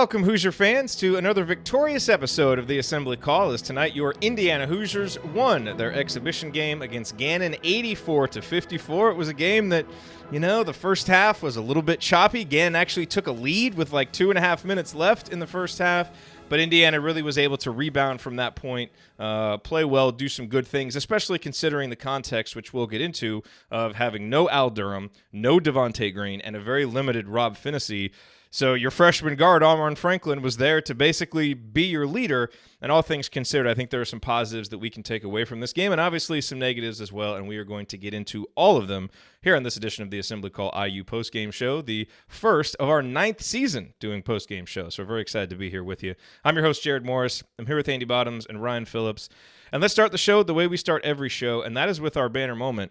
Welcome, Hoosier fans, to another victorious episode of the Assembly Call, as tonight your Indiana Hoosiers won their exhibition game against Gannon 84-54. It was a game that, the first half was a little bit choppy. Gannon actually took a lead with like 2.5 minutes left in the first half, but Indiana really was able to rebound from that point, play well, do some good things, especially considering the context, which we'll get into, of having no Al Durham, no Devonte Green, and a very limited Rob Phinisee. So your freshman guard, Armaan Franklin, was there to basically be your leader. And all things considered, I think there are some positives that we can take away from this game, and obviously some negatives as well, and we are going to get into all of them here on this edition of the Assembly Call IU Postgame Show, the first of our 9th season doing postgame shows. So we're very excited to be here with you. I'm your host, Jerod Morris. I'm here with Andy Bottoms and Ryan Phillips. And let's start the show the way we start every show, and that is with our banner moment.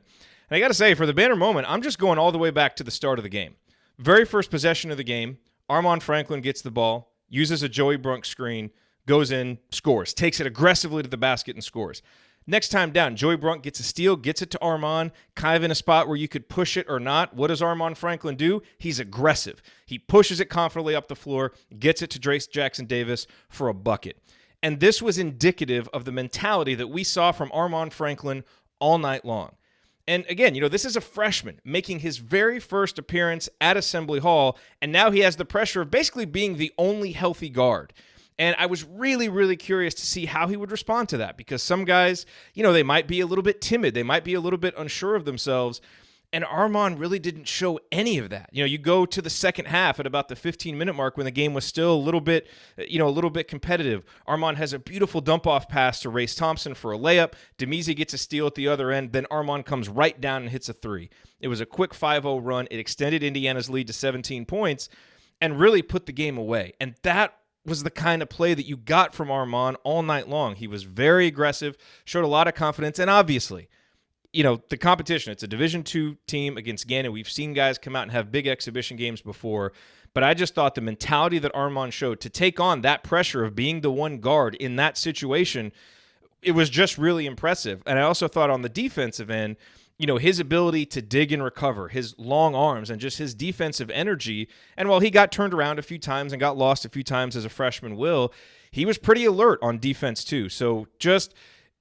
And I got to say, for the banner moment, I'm just going all the way back to the start of the game. Very first possession of the game, Armaan Franklin gets the ball, uses a Joey Brunk screen, goes in, scores, takes it aggressively to the basket and scores. Next time down, Joey Brunk gets a steal, gets it to Armaan, kind of in a spot where you could push it or not. What does Armaan Franklin do? He's aggressive. He pushes it confidently up the floor, gets it to Trayce Jackson-Davis for a bucket. And this was indicative of the mentality that we saw from Armaan Franklin all night long. And again, this is a freshman making his very first appearance at Assembly Hall, and now he has the pressure of basically being the only healthy guard. And I was really, really curious to see how he would respond to that, because some guys, they might be a little bit timid. They might be a little bit unsure of themselves. And Armaan really didn't show any of that. You go to the second half at about the 15-minute mark when the game was still a little bit competitive. Armaan has a beautiful dump-off pass to Race Thompson for a layup. Demise gets a steal at the other end. Then Armaan comes right down and hits a three. It was a quick 5-0 run. It extended Indiana's lead to 17 points and really put the game away. And that was the kind of play that you got from Armaan all night long. He was very aggressive, showed a lot of confidence, and obviously, the competition, it's a Division II team against Gannon. We've seen guys come out and have big exhibition games before, but I just thought the mentality that Armaan showed to take on that pressure of being the one guard in that situation, it was just really impressive. And I also thought on the defensive end, his ability to dig and recover, his long arms, and just his defensive energy. And while he got turned around a few times and got lost a few times as a freshman will, he was pretty alert on defense too. So just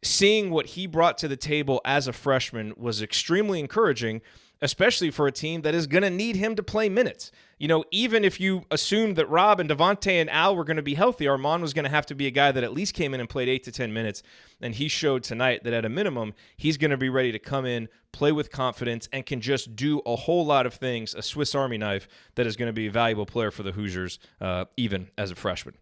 seeing what he brought to the table as a freshman was extremely encouraging, especially for a team that is going to need him to play minutes. Even if you assumed that Rob and Devonte and Al were going to be healthy, Armaan was going to have to be a guy that at least came in and played 8 to 10 minutes. And he showed tonight that at a minimum, he's going to be ready to come in, play with confidence, and can just do a whole lot of things, a Swiss Army knife that is going to be a valuable player for the Hoosiers, even as a freshman.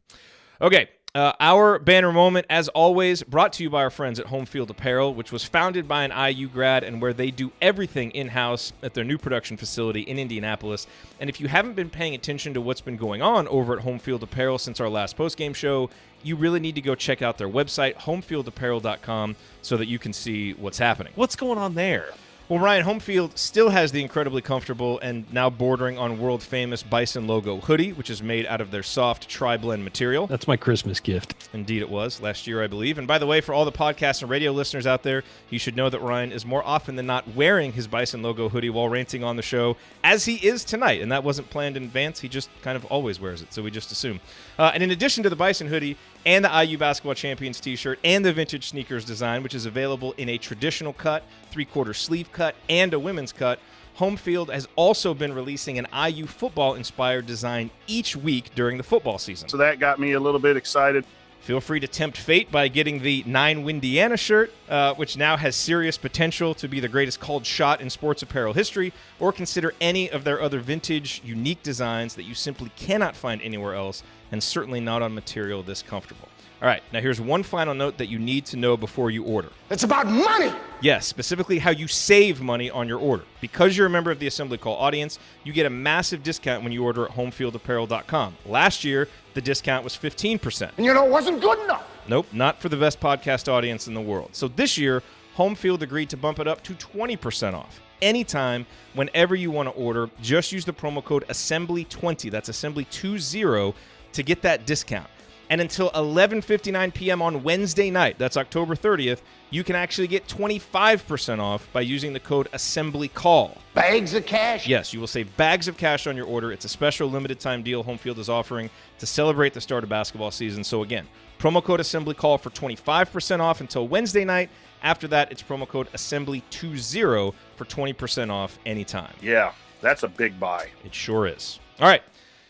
Okay. Our banner moment, as always, brought to you by our friends at Home Field Apparel, which was founded by an IU grad and where they do everything in-house at their new production facility in Indianapolis. And if you haven't been paying attention to what's been going on over at Home Field Apparel since our last postgame show, you really need to go check out their website, homefieldapparel.com, so that you can see what's happening. What's going on there? Well, Ryan, Home Field still has the incredibly comfortable and now bordering on world-famous Bison logo hoodie, which is made out of their soft tri-blend material. That's my Christmas gift. Indeed it was, last year, I believe. And by the way, for all the podcast and radio listeners out there, you should know that Ryan is more often than not wearing his Bison logo hoodie while ranting on the show, as he is tonight. And that wasn't planned in advance. He just kind of always wears it, so we just assume. And in addition to the Bison hoodie and the IU Basketball Champions t-shirt and the vintage sneakers design, which is available in a traditional cut, 3/4 sleeve cut, and a women's cut, Home Field has also been releasing an IU football-inspired design each week during the football season. So that got me a little bit excited. Feel free to tempt fate by getting the 9-Windiana shirt, which now has serious potential to be the greatest called shot in sports apparel history, or consider any of their other vintage, unique designs that you simply cannot find anywhere else, and certainly not on material this comfortable. All right, now here's one final note that you need to know before you order. It's about money! Yes, specifically how you save money on your order. Because you're a member of the Assembly Call audience, you get a massive discount when you order at homefieldapparel.com. Last year, the discount was 15%. And it wasn't good enough. Nope, not for the best podcast audience in the world. So this year, Home Field agreed to bump it up to 20% off. Anytime, whenever you want to order, just use the promo code ASSEMBLY20, that's ASSEMBLY20, to get that discount. And until 11:59 p.m. on Wednesday night, that's October 30th, you can actually get 25% off by using the code AssemblyCall. Bags of cash? Yes, you will save bags of cash on your order. It's a special limited time deal Home Field is offering to celebrate the start of basketball season. So again, promo code AssemblyCall for 25% off until Wednesday night. After that, it's promo code Assembly20 for 20% off anytime. Yeah, that's a big buy. It sure is. All right.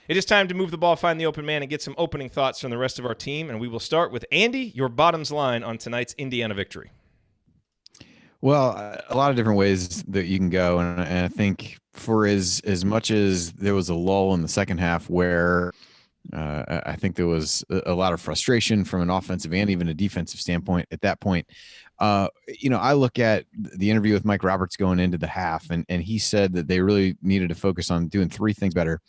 It is time to move the ball, find the open man, and get some opening thoughts from the rest of our team. And we will start with Andy, your bottoms line on tonight's Indiana victory. Well, a lot of different ways that you can go. And I think for as much as there was a lull in the second half where I think there was a lot of frustration from an offensive and even a defensive standpoint at that point. I look at the interview with Mike Roberts going into the half, and he said that they really needed to focus on doing three things better: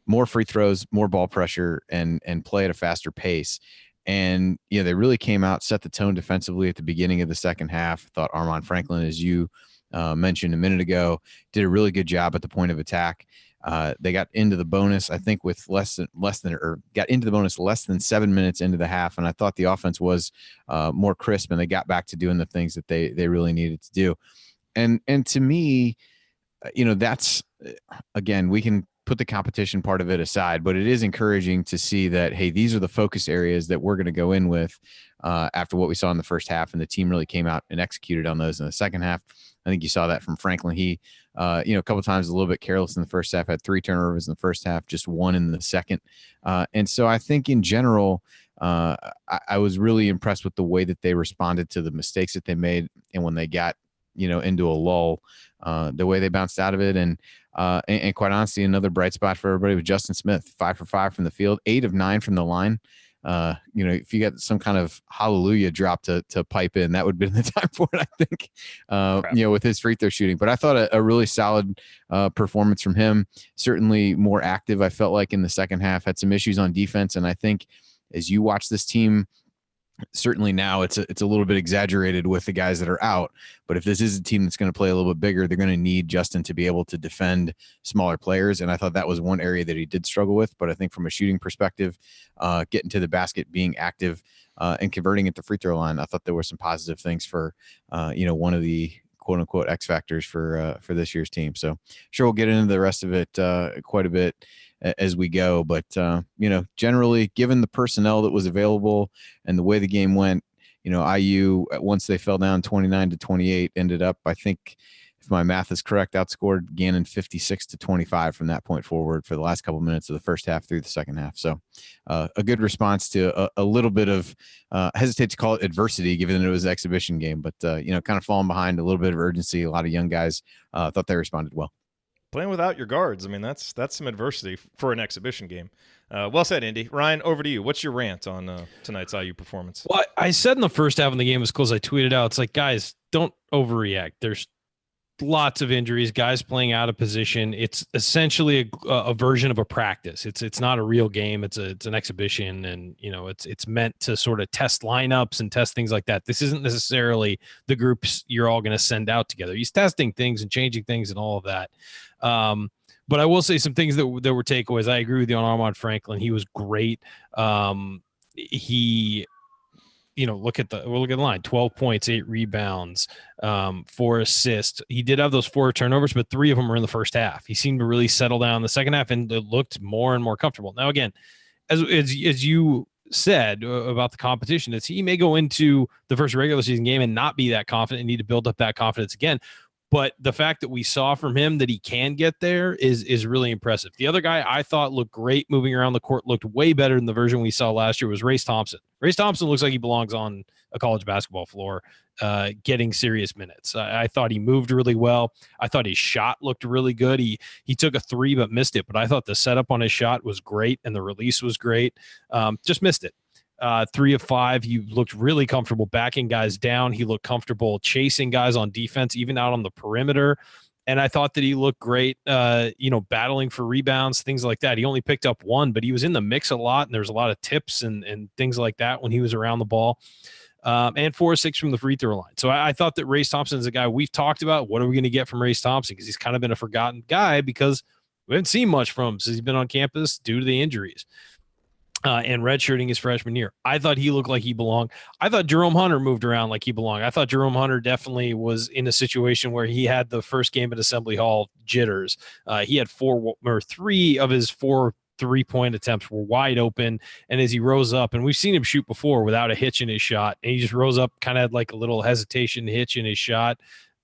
more free throws, more ball pressure, and play at a faster pace. And, they really came out, set the tone defensively at the beginning of the second half. I thought Armaan Franklin, as you mentioned a minute ago, did a really good job at the point of attack. They got into the bonus, I think, with got into the bonus less than 7 minutes into the half. And I thought the offense was more crisp, and they got back to doing the things that they really needed to do. And to me, that's, again, we can put the competition part of it aside, but it is encouraging to see that, hey, these are the focus areas that we're going to go in with after what we saw in the first half. And the team really came out and executed on those in the second half. I think you saw that from Franklin. He, a couple of times a little bit careless in the first half, had 3 turnovers in the first half, just 1 in the second. And so I think in general, I was really impressed with the way that they responded to the mistakes that they made. And when they got, into a lull, the way they bounced out of it. And quite honestly, another bright spot for everybody was Justin Smith, 5 for 5 from the field, 8 of 9 from the line. If you got some kind of hallelujah drop to pipe in, that would have been the time for it, I think, with his free throw shooting. But I thought a really solid performance from him, certainly more active, I felt like, in the second half, had some issues on defense. And I think as you watch this team, certainly now it's a little bit exaggerated with the guys that are out, but if this is a team that's going to play a little bit bigger, they're going to need Justin to be able to defend smaller players. And I thought that was one area that he did struggle with, but I think from a shooting perspective, getting to the basket, being active, and converting at the free throw line, I thought there were some positive things for, one of the quote unquote X factors for this year's team. So sure, we'll get into the rest of it quite a bit as we go. But, generally, given the personnel that was available and the way the game went, IU, once they fell down 29-28, ended up, I think, if my math is correct, outscored Gannon 56-25 from that point forward for the last couple of minutes of the first half through the second half. So a good response to a little bit of, hesitate to call it adversity, given that it was an exhibition game, but, kind of falling behind, a little bit of urgency. A lot of young guys thought they responded well. Playing without your guards, I mean, that's some adversity for an exhibition game. Well said, Indy. Ryan, over to you. What's your rant on tonight's IU performance? Well, I said in the first half when the game was close, I tweeted out, it's like, guys, don't overreact. There's lots of injuries, guys playing out of position. It's essentially a version of a practice. It's not a real game. It's an exhibition, and it's meant to sort of test lineups and test things like that. This isn't necessarily the groups you're all going to send out together. He's testing things and changing things and all of that. But I will say some things that were takeaways. I agree with you on Armaan Franklin. He was great. Look at the line: 12 points, 8 rebounds, 4 assists. He did have those 4 turnovers, but 3 of them were in the first half. He seemed to really settle down in the second half, and it looked more and more comfortable. Now, again, as you said about the competition, is he may go into the first regular season game and not be that confident and need to build up that confidence again. But the fact that we saw from him that he can get there is really impressive. The other guy I thought looked great moving around the court, looked way better than the version we saw last year, was Trayce Thompson. Trayce Thompson looks like he belongs on a college basketball floor, getting serious minutes. I thought he moved really well. I thought his shot looked really good. He took a 3 but missed it, but I thought the setup on his shot was great and the release was great. Just missed it. 3 of 5. He looked really comfortable backing guys down. He looked comfortable chasing guys on defense, even out on the perimeter. And I thought that he looked great, battling for rebounds, things like that. He only picked up 1, but he was in the mix a lot, and there's a lot of tips and things like that when he was around the ball. And 4 or 6 from the free throw line. So I thought that Trayce Thompson is a guy we've talked about. What are we going to get from Trayce Thompson? Because he's kind of been a forgotten guy because we haven't seen much from him since he's been on campus due to the injuries. and redshirting his freshman year. I thought he looked like he belonged. I thought Jerome Hunter moved around like he belonged. I thought Jerome Hunter definitely was in a situation where he had the first game at Assembly Hall jitters. He had 3 of his 4 3-point attempts were wide open. And as he rose up, and we've seen him shoot before without a hitch in his shot, and he just rose up, kind of had like a little hesitation hitch in his shot.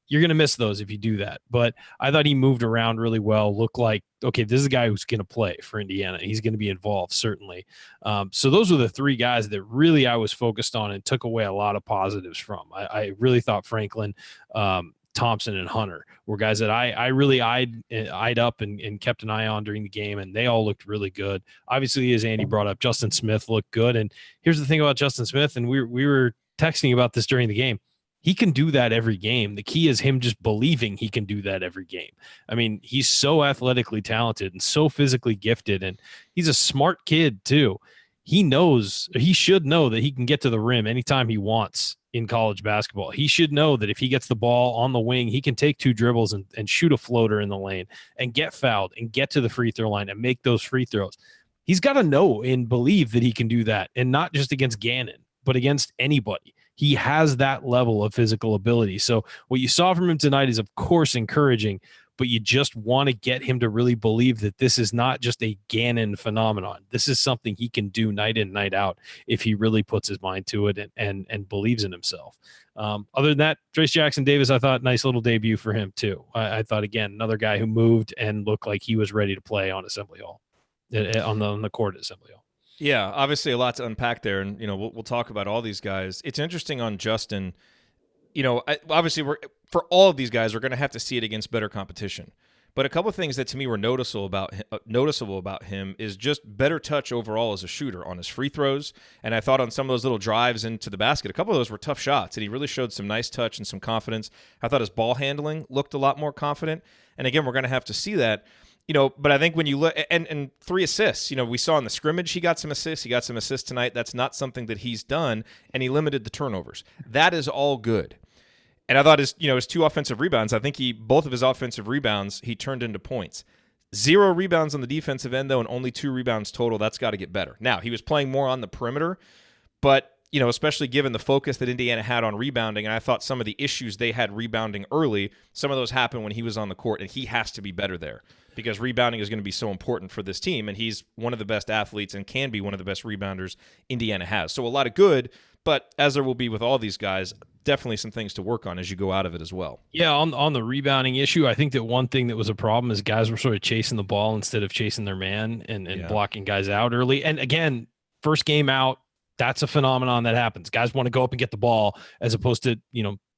You're going to miss those if you do that. But I thought he moved around really well, looked like, okay, this is a guy who's going to play for Indiana. He's going to be involved, certainly. So those were the 3 guys that really I was focused on and took away a lot of positives from. I really thought Franklin, Thompson, and Hunter were guys that I really eyed up and kept an eye on during the game, and they all looked really good. Obviously, as Andy brought up, Justin Smith looked good. And here's the thing about Justin Smith, and we were texting about this during the game. He can do that every game. The key is him just believing he can do that every game. I mean, he's so athletically talented and so physically gifted, and he's a smart kid too. He should know that he can get to the rim anytime he wants in college basketball. He should know that if he gets the ball on the wing, he can take 2 dribbles and shoot a floater in the lane and get fouled and get to the free throw line and make those free throws. He's got to know and believe that he can do that, and not just against Gannon, but against anybody. He has that level of physical ability. So what you saw from him tonight is, of course, encouraging, but you just want to get him to really believe that this is not just a Gannon phenomenon. This is something he can do night in, night out if he really puts his mind to it and believes in himself. Other than that, Trayce Jackson-Davis, I thought nice little debut for him too. I thought, again, another guy who moved and looked like he was ready to play on Assembly Hall, on the court at Assembly Hall. Yeah, obviously a lot to unpack there, and we'll talk about all these guys. It's interesting on Justin. Obviously for all of these guys, we're going to have to see it against better competition. But a couple of things that to me were noticeable about him is just better touch overall as a shooter on his free throws. And I thought on some of those little drives into the basket, a couple of those were tough shots, and he really showed some nice touch and some confidence. I thought his ball handling looked a lot more confident. And again, we're going to have to see that. But I think when you look, and 3 assists, we saw in the scrimmage, he got some assists. He got some assists tonight. That's not something that he's done, and he limited the turnovers. That is all good. And I thought his 2 offensive rebounds, I think both of his offensive rebounds, he turned into points. 0 rebounds on the defensive end, though, and only 2 rebounds total. That's got to get better. Now, he was playing more on the perimeter, but especially given the focus that Indiana had on rebounding, and I thought some of the issues they had rebounding early, some of those happened when he was on the court, and he has to be better there because rebounding is going to be so important for this team, and he's one of the best athletes and can be one of the best rebounders Indiana has. So a lot of good, but as there will be with all these guys, definitely some things to work on as you go out of it as well. Yeah, on the rebounding issue, I think that one thing that was a problem is guys were sort of chasing the ball instead of chasing their man and blocking guys out early. And again, first game out, that's a phenomenon that happens. Guys want to go up and get the ball as opposed to,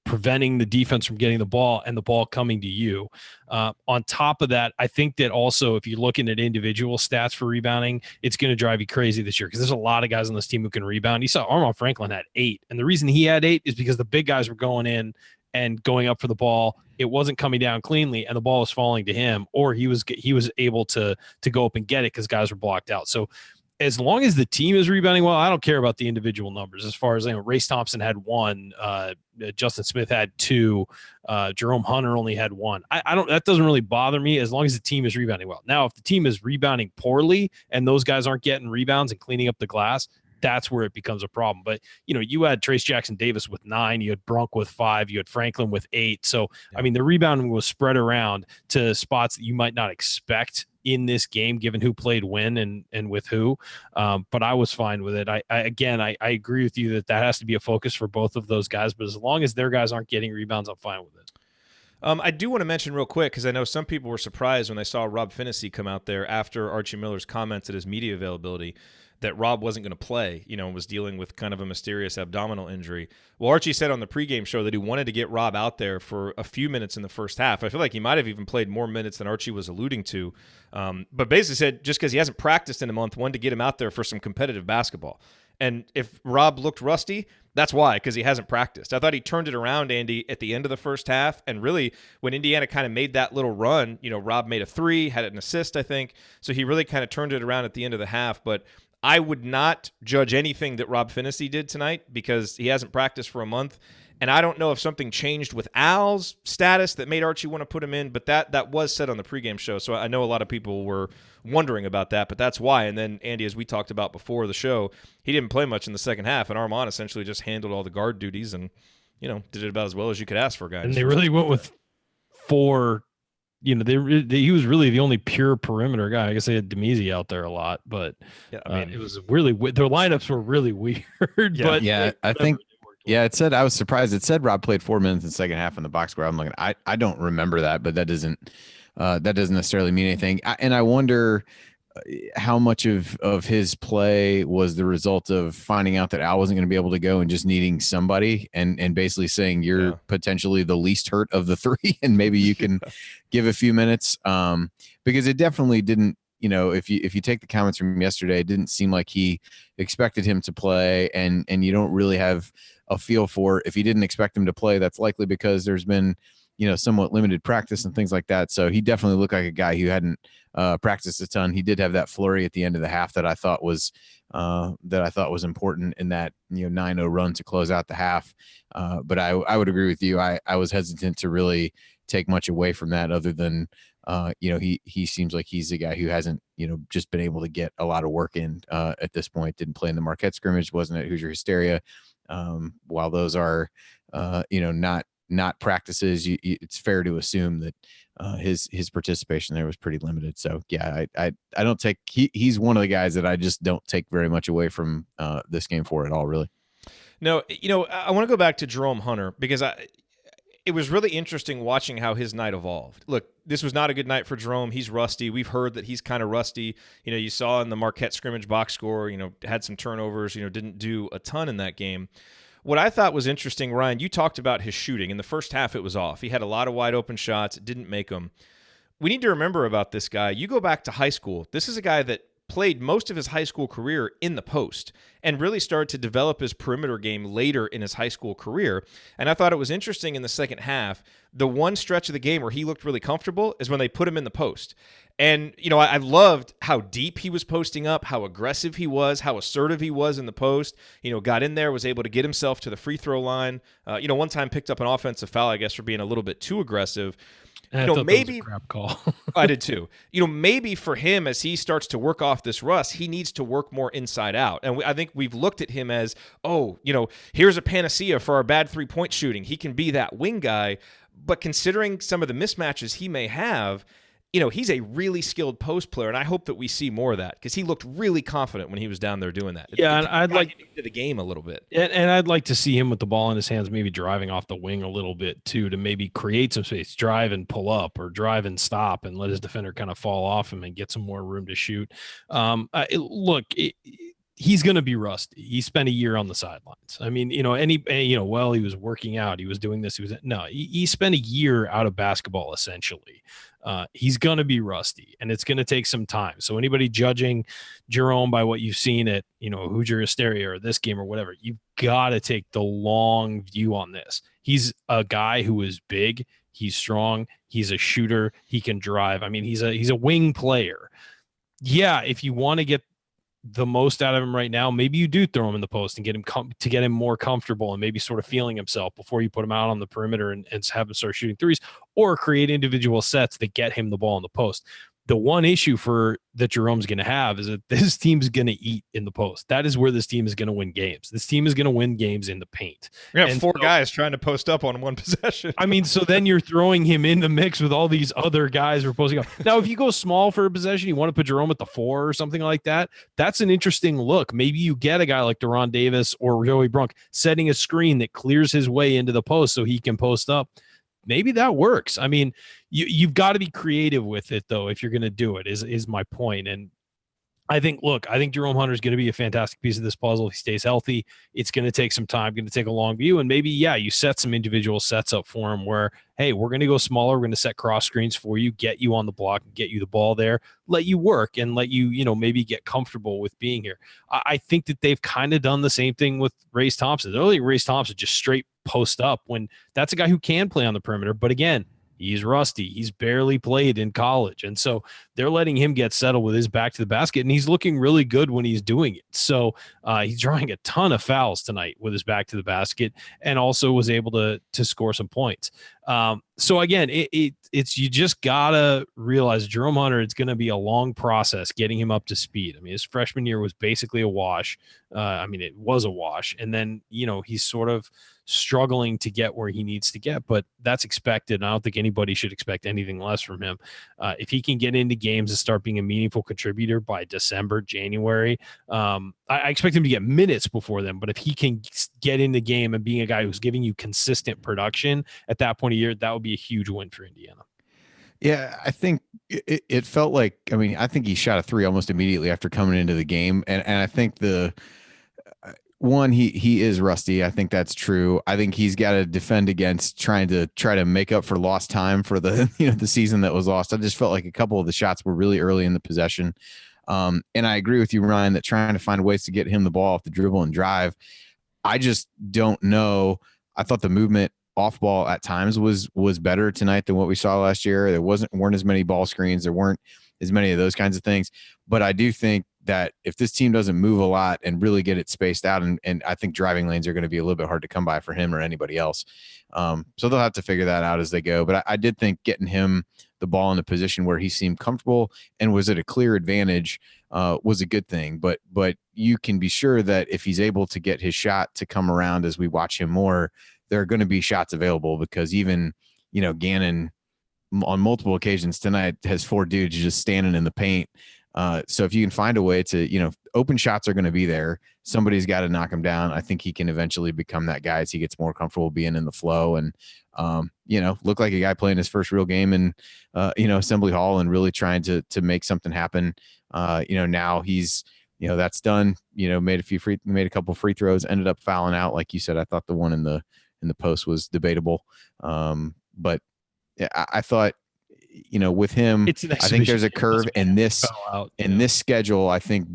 preventing the defense from getting the ball and the ball coming to you. On top of that, I think that also if you're looking at individual stats for rebounding, it's going to drive you crazy this year because there's a lot of guys on this team who can rebound. You saw Armaan Franklin had 8. And the reason he had 8 is because the big guys were going in and going up for the ball. It wasn't coming down cleanly and the ball was falling to him, or he was able to go up and get it because guys were blocked out. So as long as the team is rebounding well, I don't care about the individual numbers. As far as Race Thompson had 1, Justin Smith had 2, Jerome Hunter only had 1. That doesn't really bother me as long as the team is rebounding well. Now, if the team is rebounding poorly and those guys aren't getting rebounds and cleaning up the glass, that's where it becomes a problem. But, you had Trayce Jackson-Davis with 9, you had Brunk with 5, you had Franklin with 8. So, I mean, the rebounding was spread around to spots that you might not expect in this game, given who played when and with who. But I was fine with it. I agree with you that has to be a focus for both of those guys. But as long as their guys aren't getting rebounds, I'm fine with it. I do want to mention real quick, because I know some people were surprised when they saw Rob Phinisee come out there after Archie Miller's comments at his media availability that Rob wasn't going to play, and was dealing with kind of a mysterious abdominal injury. Well, Archie said on the pregame show that he wanted to get Rob out there for a few minutes in the first half. I feel like he might have even played more minutes than Archie was alluding to. But basically said just because he hasn't practiced in a month, wanted to get him out there for some competitive basketball. And if Rob looked rusty, that's why, because he hasn't practiced. I thought he turned it around, Andy, at the end of the first half. And really, when Indiana kind of made that little run, Rob made a 3, had an assist, I think. So he really kind of turned it around at the end of the half. But I would not judge anything that Rob Phinisee did tonight because he hasn't practiced for a month. And I don't know if something changed with Al's status that made Archie want to put him in, but that was said on the pregame show. So I know a lot of people were wondering about that, but that's why. And then, Andy, as we talked about before the show, he didn't play much in the second half, and Armaan essentially just handled all the guard duties and, did it about as well as you could ask for a guy. And they really went with 4. He was really the only pure perimeter guy. I guess they had Demezi out there a lot, but yeah, I mean, it was really their lineups were really weird. Yeah, I think. Yeah, it said, I was surprised. It said Rob played 4 minutes in the second half in the box score. I'm like, I don't remember that, but that doesn't necessarily mean anything. And I wonder how much of his play was the result of finding out that Al wasn't going to be able to go and just needing somebody and basically saying you're potentially the least hurt of the 3 and maybe you can give a few minutes. Because it definitely didn't, if you take the comments from yesterday, it didn't seem like he expected him to play, and you don't really have a feel for if he didn't expect him to play. That's likely because there's been, somewhat limited practice and things like that. So he definitely looked like a guy who hadn't practiced a ton. He did have that flurry at the end of the half that I thought was important in that 9-0 run to close out the half. But I would agree with you. I was hesitant to really take much away from that, other than he seems like he's a guy who hasn't just been able to get a lot of work in at this point. Didn't play in the Marquette scrimmage, wasn't at Hoosier Hysteria. While those are not practices, it's fair to assume that his participation there was pretty limited. So yeah, I don't take he's one of the guys that I just don't take very much away from this game for at all, really. No, I want to go back to Jerome Hunter because it was really interesting watching how his night evolved. Look, this was not a good night for Jerome. He's rusty. We've heard that he's kind of rusty. You saw in the Marquette scrimmage box score, had some turnovers, didn't do a ton in that game. What I thought was interesting, Ryan, you talked about his shooting. In the first half, it was off. He had a lot of wide open shots, didn't make them. We need to remember about this guy. You go back to high school. This is a guy that played most of his high school career in the post and really started to develop his perimeter game later in his high school career. And I thought it was interesting in the second half, the one stretch of the game where he looked really comfortable is when they put him in the post. And, I loved how deep he was posting up, how aggressive he was, how assertive he was in the post. Got in there, was able to get himself to the free throw line. One time picked up an offensive foul, I guess, for being a little bit too aggressive. Maybe crap call. I did too. Maybe for him, as he starts to work off this rust, he needs to work more inside out. And I think we've looked at him as, here's a panacea for our bad 3-point shooting. He can be that wing guy. But considering some of the mismatches he may have, he's a really skilled post player, and I hope that we see more of that because he looked really confident when he was down there doing that. Yeah, and I'd like into the game a little bit, and I'd like to see him with the ball in his hands, maybe driving off the wing a little bit too, to maybe create some space, drive and pull up, or drive and stop, and let his defender kind of fall off him and get some more room to shoot. He's going to be rusty. He spent a year on the sidelines. I mean, he was working out. He was doing this. He spent a year out of basketball, essentially. He's going to be rusty, and it's going to take some time. So anybody judging Jerome by what you've seen at, Hoosier Hysteria or this game or whatever, you've got to take the long view on this. He's a guy who is big. He's strong. He's a shooter. He can drive. I mean, he's a wing player. Yeah, if you want to get the most out of him right now, maybe you do throw him in the post and get him more comfortable and maybe sort of feeling himself before you put him out on the perimeter and have him start shooting threes, or create individual sets that get him the ball in the post. The one issue that Jerome's going to have is that this team's going to eat in the post. That is where this team is going to win games. This team is going to win games in the paint. We're going to have 4 guys trying to post up on one possession. I mean, so then you're throwing him in the mix with all these other guys who are posting up. Now, if you go small for a possession, you want to put Jerome at the 4 or something like that, that's an interesting look. Maybe you get a guy like Deron Davis or Joey Brunk setting a screen that clears his way into the post so he can post up. Maybe that works. I mean, you've got to be creative with it, though, if you're going to do it, is my point. And I think Jerome Hunter is going to be a fantastic piece of this puzzle. If he stays healthy, it's going to take some time, going to take a long view. And maybe, you set some individual sets up for him where, hey, we're going to go smaller. We're going to set cross screens for you, get you on the block, get you the ball there, let you work and let you, maybe get comfortable with being here. I think that they've kind of done the same thing with Race Thompson. Earlier, Race Thompson just straight post up when that's a guy who can play on the perimeter. But again, He's rusty. He's barely played in college. And so they're letting him get settled with his back to the basket, and he's looking really good when he's doing it. So he's drawing a ton of fouls tonight with his back to the basket, and also was able to score some points. So again, it's you just gotta realize Jerome Hunter, it's going to be a long process getting him up to speed. I mean, his freshman year was basically a wash. It was a wash. And then, he's sort of struggling to get where he needs to get, but that's expected. And I don't think anybody should expect anything less from him. If he can get into games and start being a meaningful contributor by December, January, I expect him to get minutes before then. But if he can get in the game and being a guy who's giving you consistent production at that point of year, that would be a huge win for Indiana. Yeah, I think it felt like, I think he shot a three almost immediately after coming into the game. And I think he is rusty. I think that's true. I think he's got to defend against try to make up for lost time for the, the season that was lost. I just felt like a couple of the shots were really early in the possession. And I agree with you, Ryan, that trying to find ways to get him the ball off the dribble and drive. I just don't know. I thought the movement off ball at times was better tonight than what we saw last year. There weren't as many ball screens. There weren't as many of those kinds of things. But I do think that if this team doesn't move a lot and really get it spaced out, and I think driving lanes are going to be a little bit hard to come by for him or anybody else. So they'll have to figure that out as they go. But I did think getting him the ball in a position where he seemed comfortable and was at a clear advantage was a good thing. But you can be sure that if he's able to get his shot to come around as we watch him more, there are going to be shots available, because even, Gannon on multiple occasions tonight has four dudes just standing in the paint. So if you can find a way to, open shots are going to be there. Somebody's got to knock him down. I think he can eventually become that guy as he gets more comfortable being in the flow and, look like a guy playing his first real game in, Assembly Hall and really trying to make something happen. Now he's, that's done, made a couple free throws, ended up fouling out. Like you said, I thought the one in the post was debatable. But I thought, with him, I think there's a curve in this schedule. I think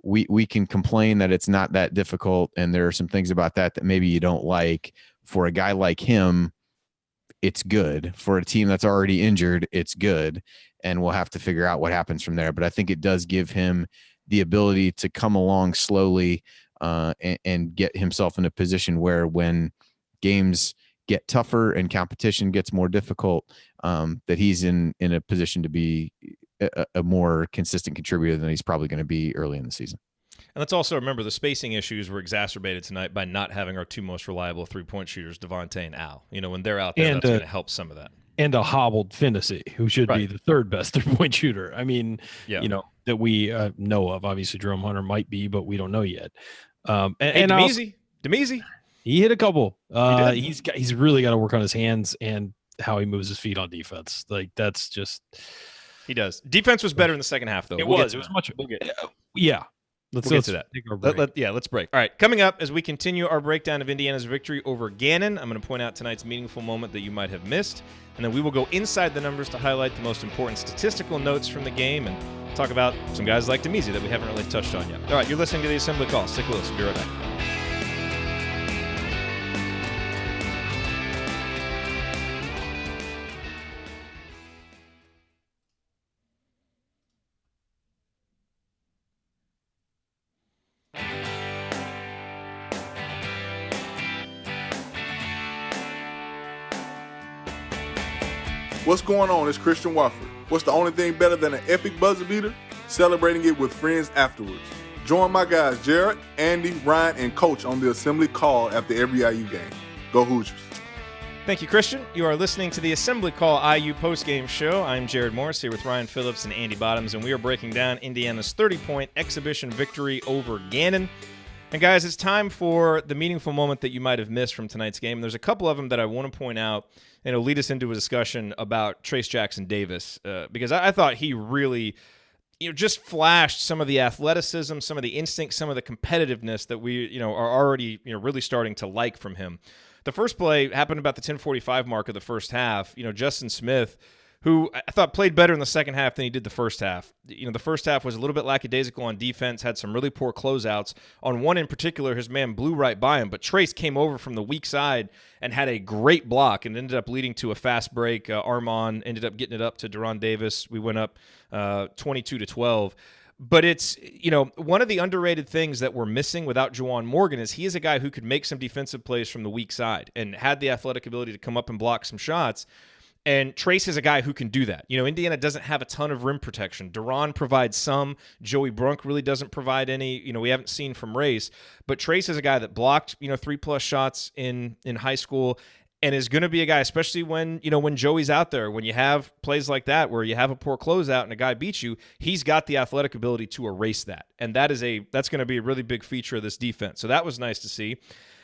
we can complain that it's not that difficult. And there are some things about that maybe you don't like. For a guy like him, it's good. For a team that's already injured, it's good. And we'll have to figure out what happens from there. But I think it does give him the ability to come along slowly and get himself in a position where when games get tougher and competition gets more difficult, that he's in a position to be a more consistent contributor than he's probably going to be early in the season. And let's also remember the spacing issues were exacerbated tonight by not having our two most reliable three-point shooters, Devonte and Al. When they're out there, that's going to help some of that. And a hobbled Phinisee, who should be the third best three-point shooter. That we know of. Obviously, Jerome Hunter might be, but we don't know yet. Demezy. He hit a couple. He's really got to work on his hands and how he moves his feet on defense. Like, that's just he does. Defense was better in the second half, though. It was much. Yeah. Let's get to that. Let's break. All right, coming up as we continue our breakdown of Indiana's victory over Gannon, I'm going to point out tonight's meaningful moment that you might have missed, and then we will go inside the numbers to highlight the most important statistical notes from the game and talk about some guys like Demezy that we haven't really touched on yet. All right, you're listening to the Assembly Call. Stick with us. We'll be right back. What's going on? It's Christian Wofford. What's the only thing better than an epic buzzer beater? Celebrating it with friends afterwards. Join my guys Jerod, Andy, Ryan, and Coach on the Assembly Call after every IU game. Go Hoosiers. Thank you, Christian. You are listening to the Assembly Call IU postgame show. I'm Jerod Morris here with Ryan Phillips and Andy Bottoms, and we are breaking down Indiana's 30-point exhibition victory over Gannon. And guys, it's time for the meaningful moment that you might have missed from tonight's game. And there's a couple of them that I want to point out, and it'll lead us into a discussion about Trayce Jackson-Davis, because I thought he really, just flashed some of the athleticism, some of the instinct, some of the competitiveness that we, are already, really starting to like from him. The first play happened about the 10:45 mark of the first half. Justin Smith, who I thought played better in the second half than he did the first half. You know, the first half was a little bit lackadaisical on defense, had some really poor closeouts. On one in particular, his man blew right by him, but Trayce came over from the weak side and had a great block and ended up leading to a fast break. Armaan ended up getting it up to Jackson-Davis. We went up 22-12. But it's, you know, one of the underrated things that we're missing without Juwan Morgan is he is a guy who could make some defensive plays from the weak side and had the athletic ability to come up and block some shots. And Trayce is a guy who can do that. You know, Indiana doesn't have a ton of rim protection. Durham provides some. Joey Brunk really doesn't provide any. You know, we haven't seen from Race. But Trayce is a guy that blocked, 3+ shots in high school and is going to be a guy, especially when Joey's out there, when you have plays like that where you have a poor closeout and a guy beats you, he's got the athletic ability to erase that. And that's going to be a really big feature of this defense. So that was nice to see.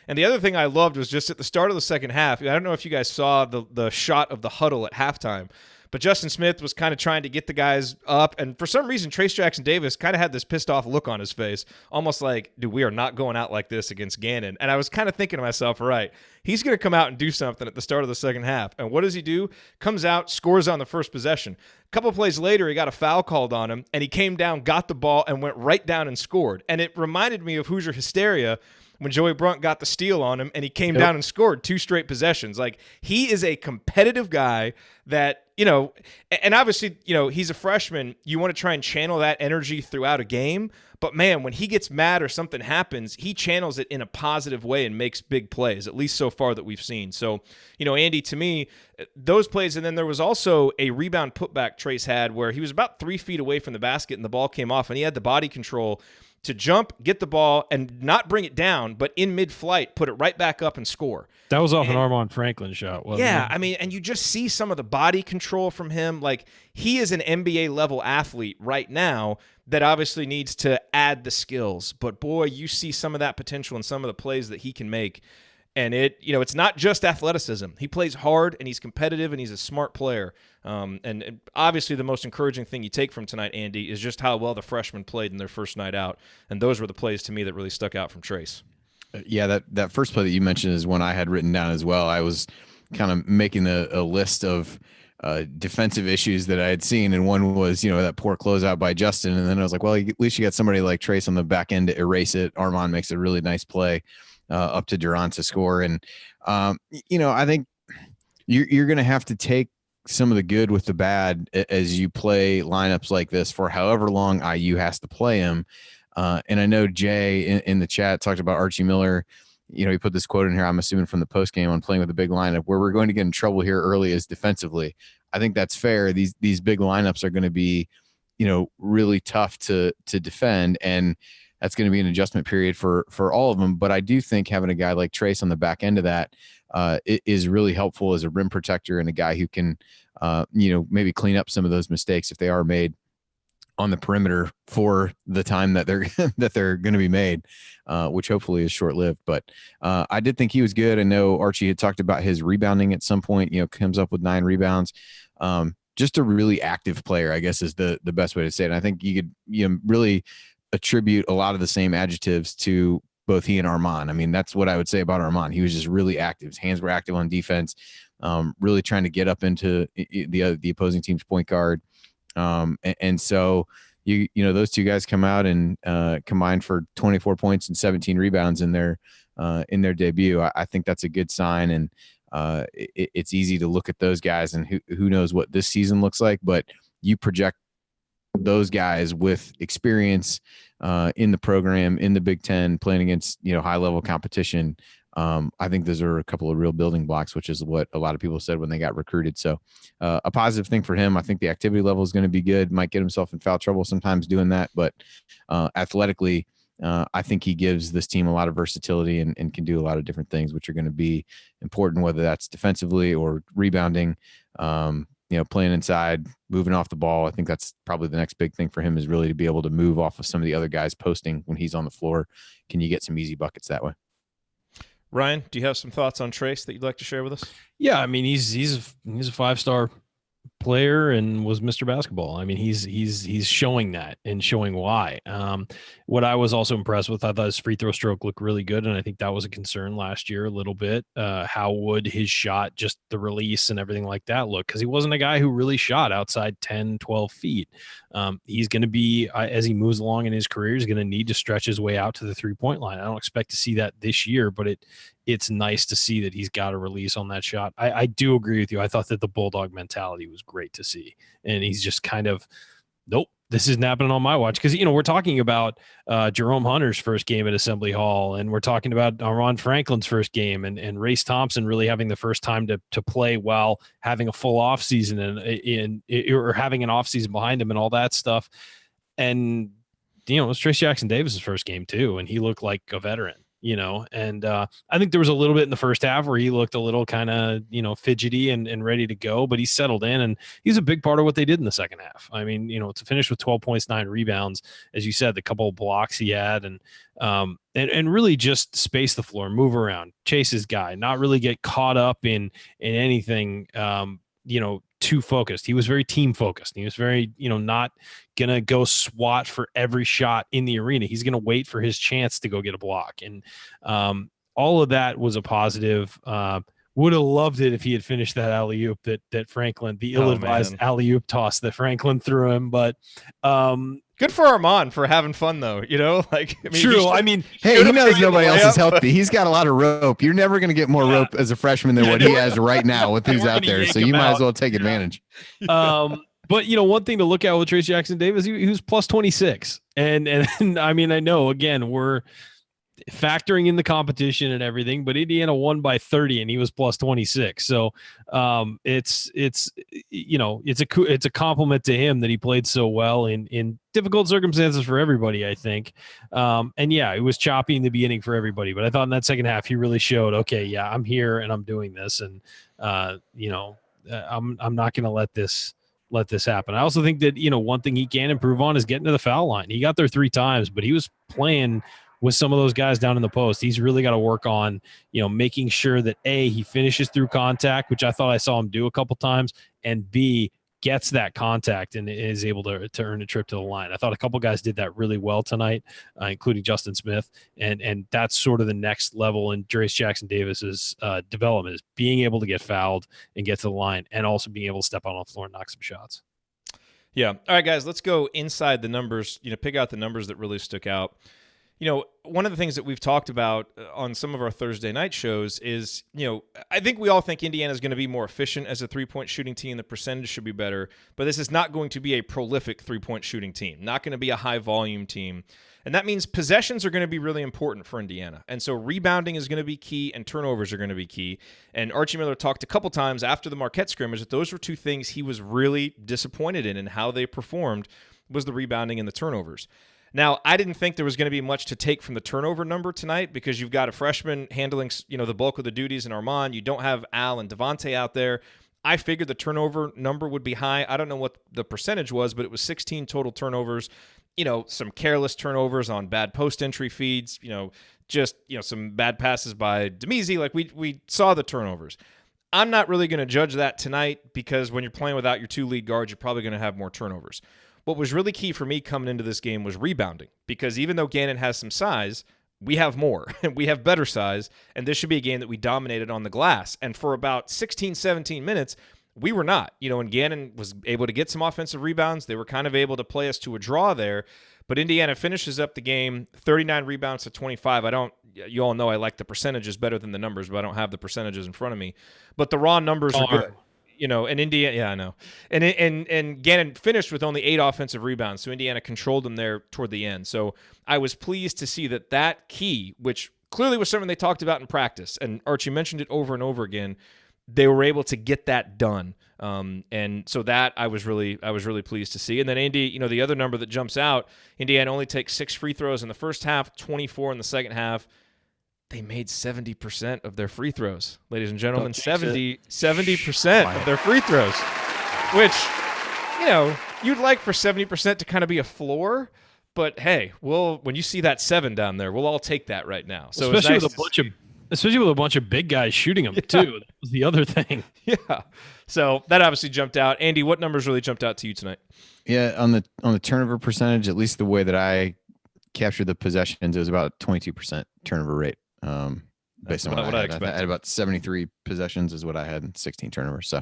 And the other thing I loved was just at the start of the second half, I don't know if you guys saw the shot of the huddle at halftime, but Justin Smith was kind of trying to get the guys up, and for some reason, Trayce Jackson-Davis kind of had this pissed-off look on his face, almost like, dude, we are not going out like this against Gannon. And I was kind of thinking to myself, all right, he's going to come out and do something at the start of the second half. And what does he do? Comes out, scores on the first possession. A couple plays later, he got a foul called on him, and he came down, got the ball, and went right down and scored. And it reminded me of Hoosier hysteria when Joey Brunk got the steal on him and he came down and scored 2 straight possessions. Like, he is a competitive guy that, and obviously, he's a freshman. You want to try and channel that energy throughout a game. But, man, when he gets mad or something happens, he channels it in a positive way and makes big plays, at least so far that we've seen. So, Andy, to me, those plays, and then there was also a rebound putback Trayce had where he was about 3 feet away from the basket and the ball came off, and he had the body control to jump, get the ball, and not bring it down, but in mid-flight, put it right back up and score. That was off an Armaan Franklin shot, wasn't it? Yeah, I mean, and you just see some of the body control from him. Like, he is an NBA-level athlete right now that obviously needs to add the skills. But, boy, you see some of that potential in some of the plays that he can make. And it's not just athleticism. He plays hard, and he's competitive, and he's a smart player. And obviously the most encouraging thing you take from tonight, Andy, is just how well the freshmen played in their first night out. And those were the plays to me that really stuck out from Trayce. Yeah, that first play that you mentioned is one I had written down as well. I was kind of making a list of defensive issues that I had seen, and one was, that poor closeout by Justin. And then I was like, well, at least you got somebody like Trayce on the back end to erase it. Armaan makes a really nice play up to Durham to score. And, I think you're going to have to take some of the good with the bad as you play lineups like this for however long IU has to play him. And I know Jay in the chat talked about Archie Miller. He put this quote in here, I'm assuming from the postgame on playing with a big lineup, where we're going to get in trouble here early is defensively. I think that's fair. These big lineups are going to be, really tough to defend. And that's going to be an adjustment period for all of them. But I do think having a guy like Trayce on the back end of that is really helpful as a rim protector and a guy who can, maybe clean up some of those mistakes if they are made on the perimeter for the time that they're going to be made, which hopefully is short-lived. But I did think he was good. I know Archie had talked about his rebounding at some point, comes up with 9 rebounds. Just a really active player, I guess, is the best way to say it. And I think you could really attribute a lot of the same adjectives to both he and Armaan. I mean, that's what I would say about Armaan. He was just really active. His hands were active on defense, really trying to get up into the opposing team's point guard. And so those two guys come out and combined for 24 points and 17 rebounds in their debut. I think that's a good sign. And it's easy to look at those guys and who knows what this season looks like, but you project those guys with experience in the program, in the Big Ten, playing against, high level competition. I think those are a couple of real building blocks, which is what a lot of people said when they got recruited. So a positive thing for him. I think the activity level is going to be good. Might get himself in foul trouble sometimes doing that, but athletically, I think he gives this team a lot of versatility and can do a lot of different things, which are going to be important, whether that's defensively or rebounding, playing inside, moving off the ball. I think that's probably the next big thing for him, is really to be able to move off of some of the other guys posting when he's on the floor. Can you get some easy buckets that way? Ryan, do you have some thoughts on Trayce that you'd like to share with us? Yeah, I mean, he's a 5-star player and was Mr. Basketball. I mean, he's showing that and showing why. What I was also impressed with, I thought his free throw stroke looked really good, and I think that was a concern last year a little bit. How would his shot, just the release and everything like that, look? Because he wasn't a guy who really shot outside 10, 12 feet. He's going to be, as he moves along in his career, he's going to need to stretch his way out to the three-point line. I don't expect to see that this year, but it's nice to see that he's got a release on that shot. I do agree with you. I thought that the Bulldog mentality was great to see. And he's just kind of, nope, this isn't happening on my watch. Because, we're talking about Jerome Hunter's first game at Assembly Hall, and we're talking about Armaan Franklin's first game, and Race Thompson really having the first time to play while having a full offseason or having an offseason behind him and all that stuff. And, it was Trayce Jackson-Davis' first game too, and he looked like a veteran. And I think there was a little bit in the first half where he looked a little kind of, fidgety and ready to go, but he settled in, and he's a big part of what they did in the second half. I mean, to finish with 12 points, 9 rebounds, as you said, the couple of blocks he had, and really just space the floor, move around, chase his guy, not really get caught up in anything, too focused. He was very team focused. He was very, not going to go swat for every shot in the arena. He's going to wait for his chance to go get a block. And all of that was a positive. Would have loved it if he had finished that alley-oop that Franklin, the ill-advised alley-oop toss that Franklin threw him. But good for Armaan for having fun, though. True. Hey, he knows nobody else is healthy. He's got a lot of rope. You're never going to get more rope as a freshman than what he has right now with who's out there. So you might as well take advantage. But one thing to look at with Trayce Jackson-Davis, he was plus 26, and I know again we're factoring in the competition and everything, but Indiana won by 30 and he was plus 26. So it's a compliment to him that he played so well in difficult circumstances for everybody, I think. It was choppy in the beginning for everybody, but I thought in that second half he really showed, okay, yeah, I'm here and I'm doing this, and I'm not going to let this happen. I also think that, one thing he can improve on is getting to the foul line. He got there 3 times, but he was playing with some of those guys down in the post. He's really got to work on, making sure that A, he finishes through contact, which I thought I saw him do a couple times, and B, gets that contact and is able to earn a trip to the line. I thought a couple guys did that really well tonight, including Justin Smith. And that's sort of the next level in Trayce Jackson-Davis's development, is being able to get fouled and get to the line, and also being able to step on the floor and knock some shots. Yeah. All right, guys, let's go inside the numbers, pick out the numbers that really stuck out. One of the things that we've talked about on some of our Thursday night shows is, I think we all think Indiana is going to be more efficient as a three-point shooting team. The percentage should be better, but this is not going to be a prolific three-point shooting team, not going to be a high-volume team. And that means possessions are going to be really important for Indiana. And so rebounding is going to be key, and turnovers are going to be key. And Archie Miller talked a couple times after the Marquette scrimmage that those were 2 things he was really disappointed in, and how they performed was the rebounding and the turnovers. Now, I didn't think there was going to be much to take from the turnover number tonight, because you've got a freshman handling, the bulk of the duties in Armaan. You don't have Al and Devonte out there. I figured the turnover number would be high. I don't know what the percentage was, but it was 16 total turnovers. Some careless turnovers on bad post entry feeds, some bad passes by Demezy. Like we saw the turnovers. I'm not really going to judge that tonight, because when you're playing without your 2 lead guards, you're probably going to have more turnovers. What was really key for me coming into this game was rebounding, because even though Gannon has some size, we have more. We have better size, and this should be a game that we dominated on the glass. And for about 16, 17 minutes, we were not. And Gannon was able to get some offensive rebounds. They were kind of able to play us to a draw there. But Indiana finishes up the game 39 rebounds to 25. You all know I like the percentages better than the numbers, but I don't have the percentages in front of me. But the raw numbers are good. And Indiana, yeah, I know. And Gannon finished with only 8 offensive rebounds, so Indiana controlled them there toward the end. So I was pleased to see that key, which clearly was something they talked about in practice, and Archie mentioned it over and over again, they were able to get that done. And so that I was really pleased to see. And then Indy, the other number that jumps out, Indiana only takes 6 free throws in the first half, 24 in the second half. They made 70% of their free throws, ladies and gentlemen. 70% of their free throws, which, you'd like for 70% to kind of be a floor. But hey, when you see that 7 down there, we'll all take that right now. So especially with a bunch of big guys shooting them too. That was the other thing. Yeah. So that obviously jumped out. Andy, what numbers really jumped out to you tonight? Yeah, on the turnover percentage, at least the way that I captured the possessions, it was about 22% turnover rate. Based on what I had. I had about 73 possessions is what I had, and 16 turnovers. So,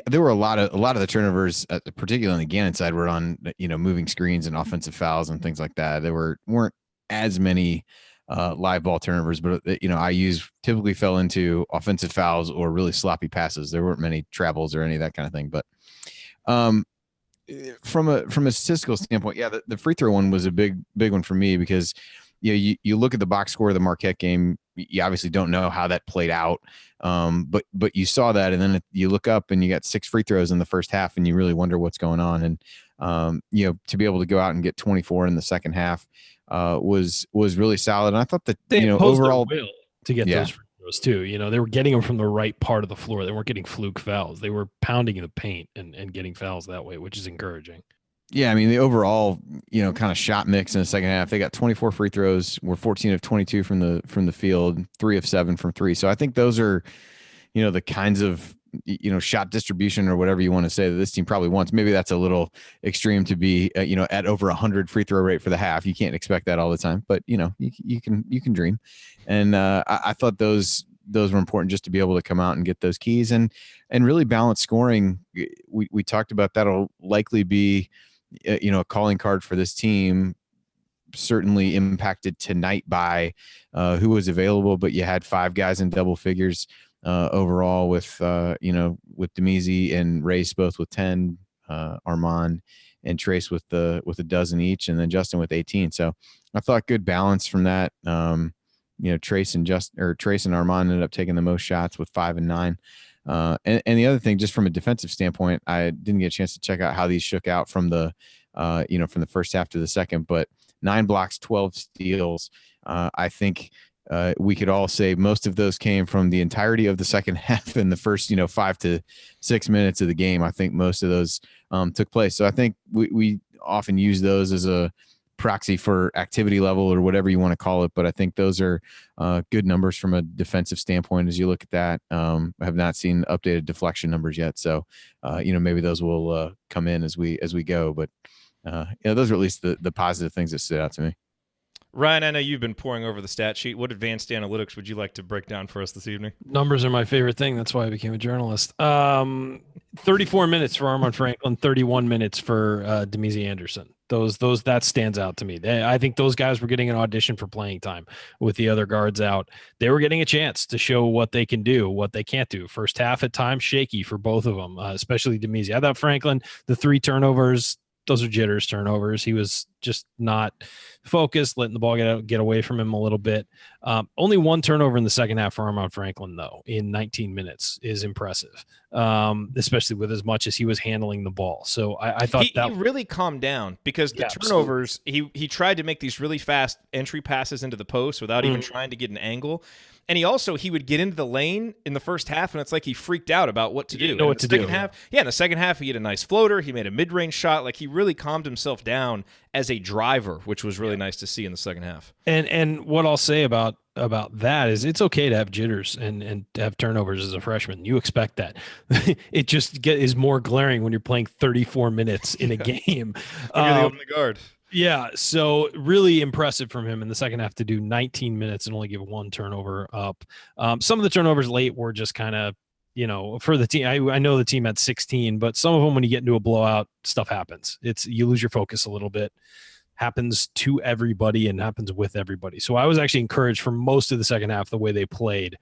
there were a lot of the turnovers, particularly on the Gannon side, were on moving screens and offensive fouls and things like that. There weren't as many live ball turnovers, but IU's typically fell into offensive fouls or really sloppy passes. There weren't many travels or any of that kind of thing. But from a statistical standpoint, yeah, the free throw one was a big one for me because you look at the box score of the Marquette game, you obviously don't know how that played out. But you saw that, and then you look up and you got 6 free throws in the first half, and you really wonder what's going on. And to be able to go out and get 24 in the second half was really solid. And I thought that overall to get those free throws too. They were getting them from the right part of the floor. They weren't getting fluke fouls. They were pounding the paint and getting fouls that way, which is encouraging. Yeah, I mean, the overall, kind of shot mix in the second half, they got 24 free throws, were 14 of 22 from the field, 3 of 7 from 3. So I think those are, the kinds of, shot distribution or whatever you want to say that this team probably wants. Maybe that's a little extreme to be, at over 100 free throw rate for the half. You can't expect that all the time, but you can dream. And I thought those were important just to be able to come out and get those keys and really balance scoring. We talked about that'll likely be, a calling card for this team, certainly impacted tonight by who was available, but you had 5 guys in double figures overall with Phinisee and Race both with 10, Armaan and Trayce with a dozen each, and then Justin with 18. So I thought good balance from that. Trayce and Armaan ended up taking the most shots with 5 and 9. And the other thing, just from a defensive standpoint, I didn't get a chance to check out how these shook out from the first half to the second, but 9 blocks, 12 steals. I think we could all say most of those came from the entirety of the second half in the first, 5 to 6 minutes of the game. I think most of those took place. So I think we often use those as a proxy for activity level or whatever you want to call it. But I think those are good numbers from a defensive standpoint as you look at that. I have not seen updated deflection numbers yet. So, maybe those will come in as we go. But, those are at least the positive things that stood out to me. Ryan, I know you've been poring over the stat sheet. What advanced analytics would you like to break down for us this evening? Numbers are my favorite thing. That's why I became a journalist. 34 minutes for Armaan Franklin, 31 minutes for Demezie Anderson. That stands out to me. I think those guys were getting an audition for playing time with the other guards out. They were getting a chance to show what they can do, what they can't do. First half at times shaky for both of them, especially Demezie. I thought Franklin, the 3 turnovers, those are jitters turnovers. He was just not focused, letting the ball get away from him a little bit. Only 1 turnover in the second half for Armaan Franklin, though, in 19 minutes is impressive, especially with as much as he was handling the ball. So I thought he really calmed down because the turnovers, he tried to make these really fast entry passes into the post without even trying to get an angle. And he would get into the lane in the first half, and it's like he freaked out about what to do. In the second half, he had a nice floater. He made a mid-range shot. Like, he really calmed himself down as a driver, which was really nice to see in the second half. And what I'll say about that is it's okay to have jitters and to have turnovers as a freshman. You expect that. It just is more glaring when you're playing 34 minutes in a game. When you're the opening guard. Yeah, so really impressive from him in the second half to do 19 minutes and only give 1 turnover up. Some of the turnovers late were just kind of, for the team. I know the team had 16, but some of them, when you get into a blowout, stuff happens. You lose your focus a little bit. Happens to everybody and happens with everybody. So I was actually encouraged for most of the second half the way they played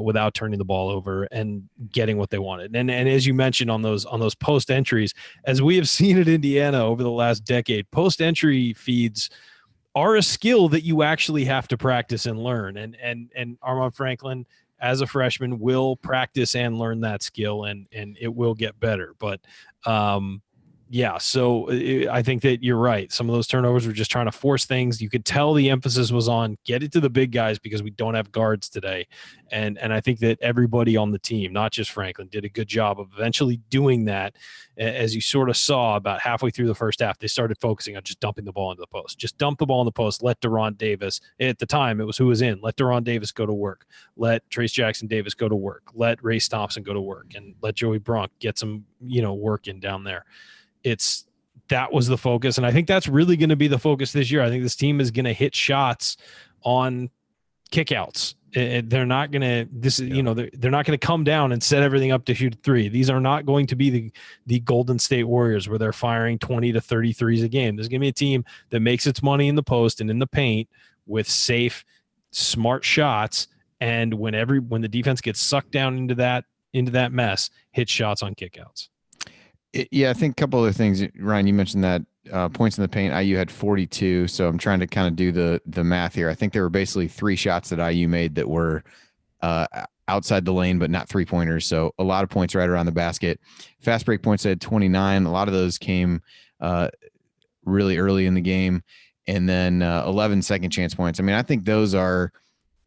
without turning the ball over and getting what they wanted. And as you mentioned on those post entries, as we have seen at Indiana over the last decade, post entry feeds are a skill that you actually have to practice and learn. And Armaan Franklin, as a freshman, will practice and learn that skill, and it will get better. But Yeah, so I think that you're right. Some of those turnovers were just trying to force things. You could tell the emphasis was on get it to the big guys because we don't have guards today. And I think that everybody on the team, not just Franklin, did a good job of eventually doing that. As you sort of saw about halfway through the first half, they started focusing on just dumping the ball into the post. Just dump the ball in the post. Let Davis, at the time, it was who was in. Let Davis go to work. Let Trayce Jackson-Davis go to work. Let Race Thompson go to work. And let Joey Brunk get some, work in down there. That was the focus. And I think that's really going to be the focus this year. I think this team is going to hit shots on kickouts. They're not going to, they're not going to come down and set everything up to shoot a three. These are not going to be the Golden State Warriors where they're firing 20 to 30 threes a game. There's going to be a team that makes its money in the post and in the paint with safe, smart shots. And when the defense gets sucked down into that mess, hit shots on kickouts. Yeah, I think a couple other things. Ryan, you mentioned that points in the paint, IU had 42. So I'm trying to kind of do the math here. I think there were basically 3 shots that IU made that were outside the lane, but not 3-pointers. So a lot of points right around the basket. Fast break points, I had 29. A lot of those came really early in the game. And then 11 second chance points. I mean, I think those are,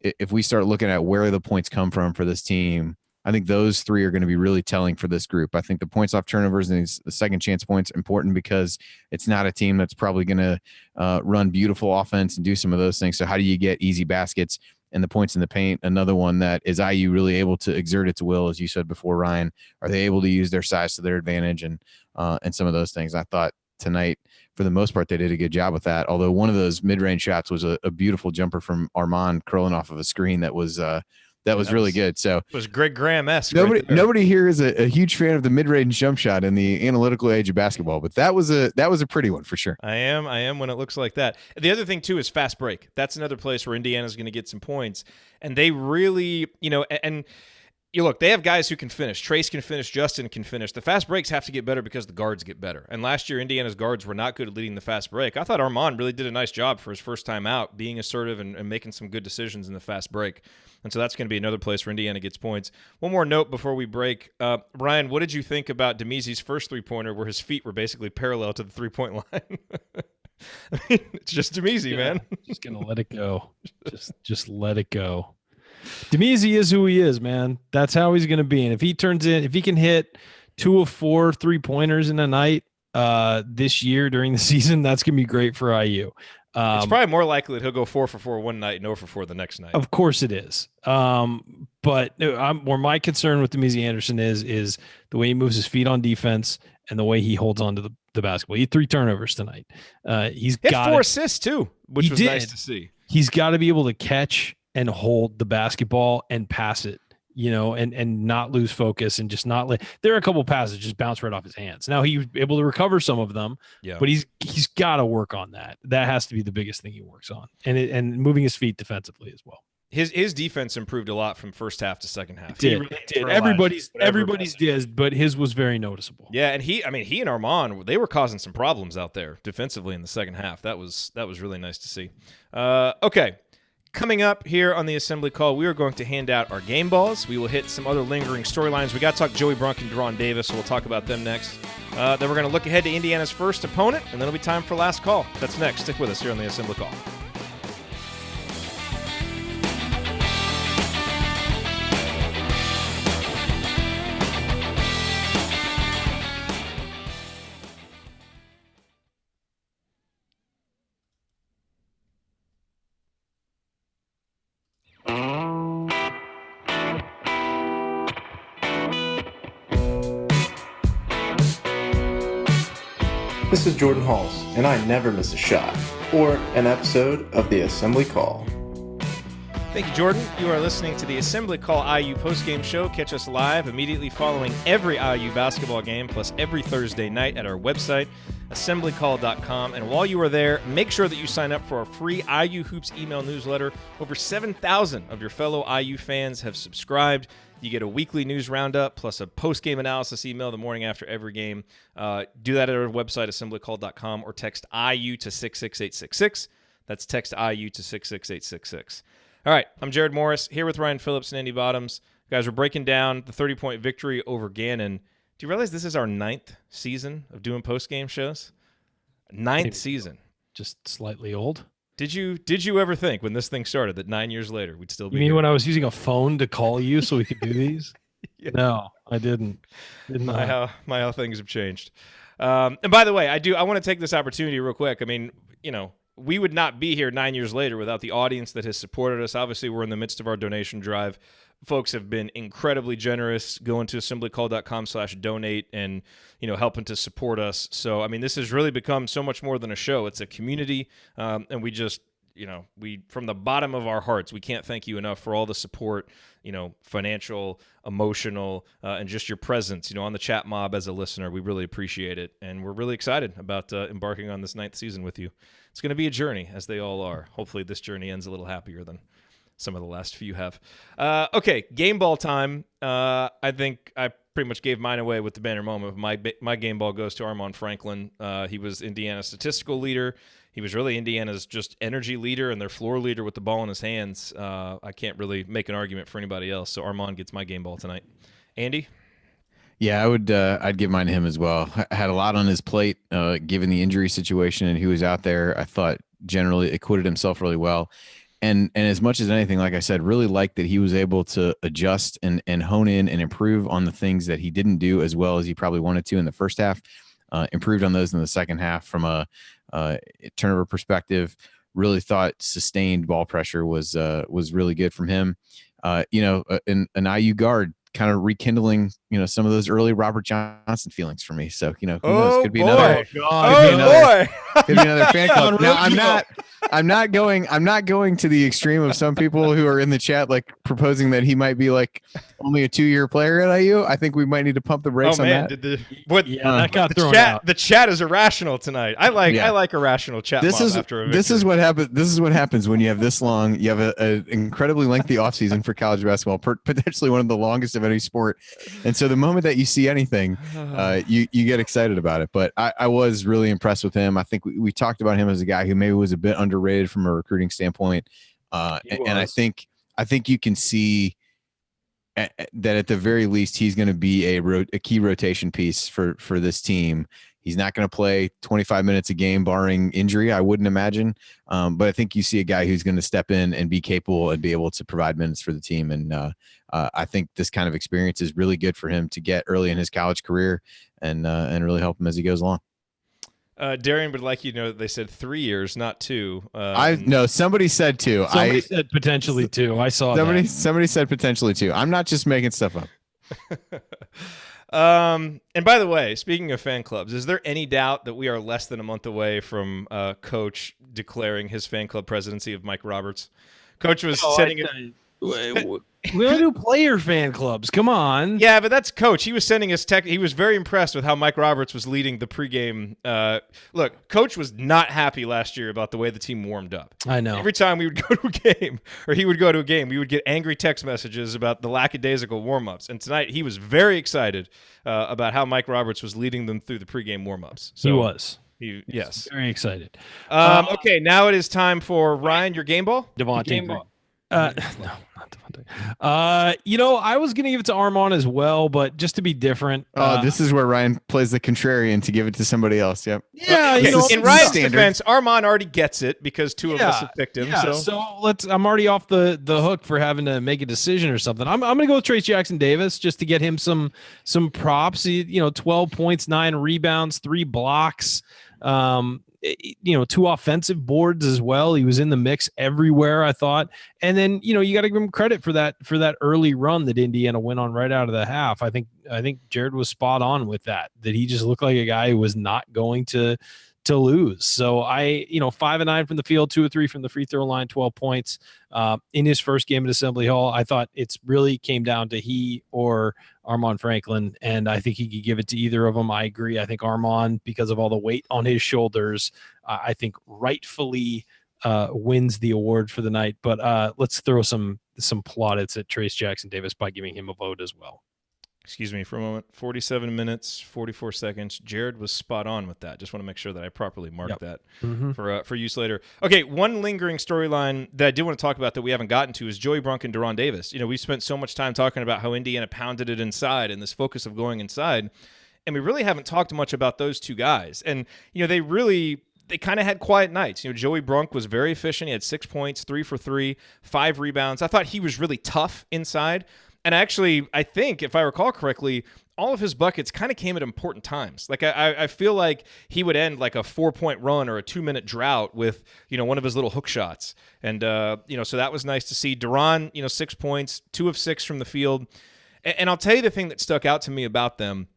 if we start looking at where the points come from for this team, I think those 3 are going to be really telling for this group. I think the points off turnovers and the second chance points are important because it's not a team that's probably going to run beautiful offense and do some of those things. So how do you get easy baskets and the points in the paint? Another one that is IU really able to exert its will, as you said before, Ryan. Are they able to use their size to their advantage and some of those things? I thought tonight, for the most part, they did a good job with that. Although one of those mid-range shots was a beautiful jumper from Armaan curling off of a screen that was really good. So it was Greg Graham-esque. Nobody here is a huge fan of the mid-range jump shot in the analytical age of basketball, but that was a pretty one for sure. I am when it looks like that. The other thing too is fast break. That's another place where Indiana's going to get some points, and they really, and you look, they have guys who can finish. Trayce can finish. Justin can finish. The fast breaks have to get better because the guards get better. And last year, Indiana's guards were not good at leading the fast break. I thought Armaan really did a nice job for his first time out, being assertive and making some good decisions in the fast break. And so that's going to be another place where Indiana gets points. One more note before we break. Ryan, what did you think about Demeze's first three-pointer where his feet were basically parallel to the three-point line? I mean, it's just Demeze, man. Just going to let it go. Just let it go. Demeze is who he is, man. That's how he's going to be. And if he can hit 2 of 4 3-pointers in a night this year during the season, that's going to be great for IU. It's probably more likely that he'll go 4 for 4 one night and 0 for 4 the next night. Of course it is. But where my concern with Demeze Anderson is the way he moves his feet on defense and the way he holds on to the basketball. He had 3 turnovers tonight. He had 4 assists too, which was nice to see. He's got to be able to catch and hold the basketball and pass it, and not lose focus and just not let. There are a couple passes just bounce right off his hands. Now he was able to recover some of them, but he's got to work on that. That has to be the biggest thing he works on, and moving his feet defensively as well. His defense improved a lot from first half to second half. It did. Everybody's did, but his was very noticeable. Yeah, and he and Armaan, they were causing some problems out there defensively in the second half. That was really nice to see. Okay. Coming up here on the Assembly Call, we are going to hand out our game balls. We will hit some other lingering storylines. We got to talk Joey Brunk and Jerome Davis, so we'll talk about them next. Then we're going to look ahead to Indiana's first opponent, and then it'll be time for last call. That's next. Stick with us here on the Assembly Call. This is Jordan Halls, and I never miss a shot or an episode of the Assembly Call. Thank you, Jordan. You are listening to the Assembly Call IU postgame show. Catch us live immediately following every IU basketball game, plus every Thursday night at our website, assemblycall.com. And while you are there, make sure that you sign up for our free IU Hoops email newsletter. Over 7,000 of your fellow IU fans have subscribed. You get a weekly news roundup plus a post-game analysis email the morning after every game. Do that at our website, assemblycall.com, or text IU to 66866. That's text IU to 66866. All right, I'm Jerod Morris here with Ryan Phillips and Andy Bottoms. Guys, we're breaking down the 30-point victory over Gannon. Do you realize this is our 9th season of doing post-game shows? 9th season. Just slightly old. Did you ever think when this thing started that 9 years later we'd still be You mean here? when I was using a phone to call you so we could do these? Yeah. No, I didn't. My how things have changed. And by the way, I want to take this opportunity real quick. I mean, we would not be here 9 years later without the audience that has supported us. Obviously, we're in the midst of our donation drive. Folks have been incredibly generous going to assemblycall.com/donate and, helping to support us. So, I mean, this has really become so much more than a show. It's a community. And we just, we from the bottom of our hearts, we can't thank you enough for all the support, financial, emotional, and just your presence, on the chat mob as a listener. We really appreciate it. And we're really excited about embarking on this 9th season with you. It's going to be a journey, as they all are. Hopefully this journey ends a little happier than some of the last few have. Okay, game ball time. I think I pretty much gave mine away with the banner moment. My game ball goes to Armaan Franklin. He was Indiana's statistical leader. He was really Indiana's just energy leader and their floor leader with the ball in his hands. I can't really make an argument for anybody else, so Armaan gets my game ball tonight. Andy? Yeah, I'd give mine to him as well. Had a lot on his plate, given the injury situation and who was out there. I thought generally acquitted himself really well. And as much as anything, like I said, really liked that he was able to adjust and hone in and improve on the things that he didn't do as well as he probably wanted to in the first half. Improved on those in the second half from a turnover perspective. Really thought sustained ball pressure was really good from him. An IU guard kind of rekindling, some of those early Robert Johnson feelings for me. So, who knows? Could be another. Could be another fan club. Now, I'm not going to the extreme of some people who are in the chat, like proposing that he might be like only a 2-year player at IU. I think we might need to pump the brakes on that. That got thrown out. The chat is irrational tonight. I like irrational chat. This is what happens. This is what happens when you have this long. You have an incredibly lengthy offseason for college basketball, potentially one of the longest of any sport. And so the moment that you see anything, you get excited about it. But I was really impressed with him. I think we talked about him as a guy who maybe was a bit underrated from a recruiting standpoint. And I think you can see that at the very least, he's going to be a key rotation piece for this team. He's not going to play 25 minutes a game, barring injury, I wouldn't imagine. But I think you see a guy who's going to step in and be capable and be able to provide minutes for the team. And I think this kind of experience is really good for him to get early in his college career and really help him as he goes along. Darian would like you to know that they said 3 years, not 2. No, somebody said 2. Somebody said potentially 2. I saw somebody said potentially 2. I'm not just making stuff up. And by the way, speaking of fan clubs, is there any doubt that we are less than a month away from Coach declaring his fan club presidency of Mike Roberts? Coach was sending it. We don't do player fan clubs. Come on. Yeah, but that's Coach. He was sending us he was very impressed with how Mike Roberts was leading the pregame. Look, Coach was not happy last year about the way the team warmed up. I know. Every time we would go to a game, or he would go to a game, we would get angry text messages about the lackadaisical warm-ups. And tonight he was very excited about how Mike Roberts was leading them through the pregame warm-ups. So he was. Yes. Very excited. Okay, now it is time for Ryan, your game ball. Devonte. No, not Devonte. I was going to give it to Armaan as well, but just to be different. This is where Ryan plays the contrarian to give it to somebody else. Yep. Yeah. In Ryan's defense, Armaan already gets it because 2 of us have picked him. Yeah, so I'm already off the hook for having to make a decision or something. I'm going to go with Trayce Jackson-Davis just to get him some props. 12 points, 9 rebounds, 3 blocks. 2 offensive boards as well. He was in the mix everywhere, I thought. And then, you got to give him credit for that early run that Indiana went on right out of the half. I think Jerod was spot on with that he just looked like a guy who was not going to lose. So 5 of 9 from the field, 2 of 3 from the free throw line, 12 points in his first game at Assembly Hall. I thought it's really came down to he or Armaan Franklin, and I think he could give it to either of them. I agree. I think Armaan, because of all the weight on his shoulders, I think rightfully wins the award for the night. But let's throw some plaudits at Trayce Jackson-Davis by giving him a vote as well. excuse me for a moment, 47 minutes, 44 seconds. Jerod was spot on with that. Just want to make sure that I properly marked that for use later. Okay, one lingering storyline that I did want to talk about that we haven't gotten to is Joey Brunk and Deron Davis. We spent so much time talking about how Indiana pounded it inside and this focus of going inside, and we really haven't talked much about those two guys. And, they kind of had quiet nights. Joey Brunk was very efficient. He had 6 points, 3 for 3, 5 rebounds. I thought he was really tough inside. And actually, I think, if I recall correctly, all of his buckets kind of came at important times. Like, I feel like he would end like a 4-point run or a 2-minute drought with, one of his little hook shots. And, so that was nice to see. Deron, 6 points, 2 of 6 from the field. And I'll tell you the thing that stuck out to me about them.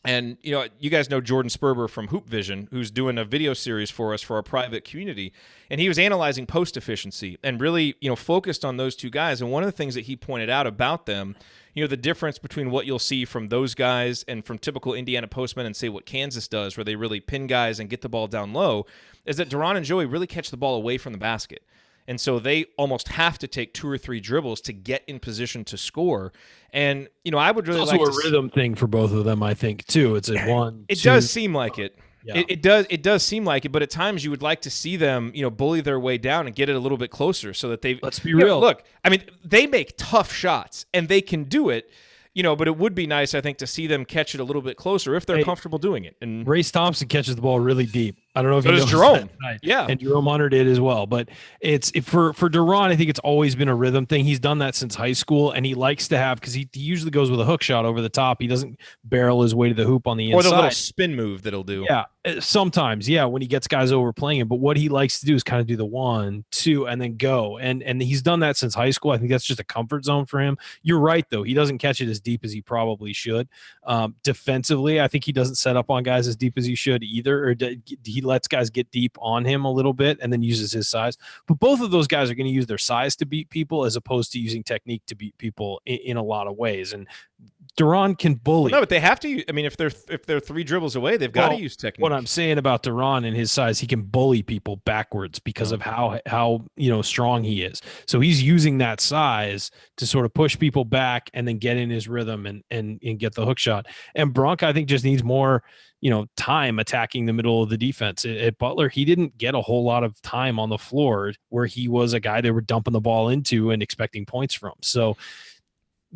And, you guys know Jordan Sperber from Hoop Vision, who's doing a video series for us for our private community. And he was analyzing post efficiency and really, focused on those two guys. And one of the things that he pointed out about them, the difference between what you'll see from those guys and from typical Indiana postmen and say what Kansas does, where they really pin guys and get the ball down low, is that Deron and Joey really catch the ball away from the basket. And so they almost have to take 2 or 3 dribbles to get in position to score. And, I would really like to... It's also a rhythm thing for both of them, I think, too. It's a 1, It 2, does seem like it. Yeah. It does seem like it, but at times you would like to see them, bully their way down and get it a little bit closer so that they... Let's be real. Look, I mean, they make tough shots, and they can do it, but it would be nice, I think, to see them catch it a little bit closer if they're comfortable doing it. And Race Thompson catches the ball really deep. I don't know if so you does know Jerome. That, yeah, and Jerome Hunter did as well. But it's for Deron, I think it's always been a rhythm thing. He's done that since high school, and he likes to have, because he usually goes with a hook shot over the top. He doesn't barrel his way to the hoop on the inside. Or the little spin move that he'll do. Yeah, sometimes, when he gets guys overplaying him. But what he likes to do is kind of do the 1, 2, and then go. And he's done that since high school. I think that's just a comfort zone for him. You're right, though. He doesn't catch it as deep as he probably should. Defensively, I think he doesn't set up on guys as deep as he should either, or he lets guys get deep on him a little bit and then uses his size. But both of those guys are going to use their size to beat people as opposed to using technique to beat people in a lot of ways. And Deron can bully. Well, no, but they have to. I mean, if they're 3 dribbles away, they've got to use technique. What I'm saying about Deron and his size, he can bully people backwards because of how strong he is. So he's using that size to sort of push people back and then get in his rhythm and get the hook shot. And Brunk, I think, just needs more time attacking the middle of the defense. At Butler, he didn't get a whole lot of time on the floor where he was a guy they were dumping the ball into and expecting points from. So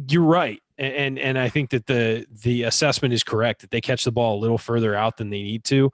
you're right. And I think that the assessment is correct, that they catch the ball a little further out than they need to.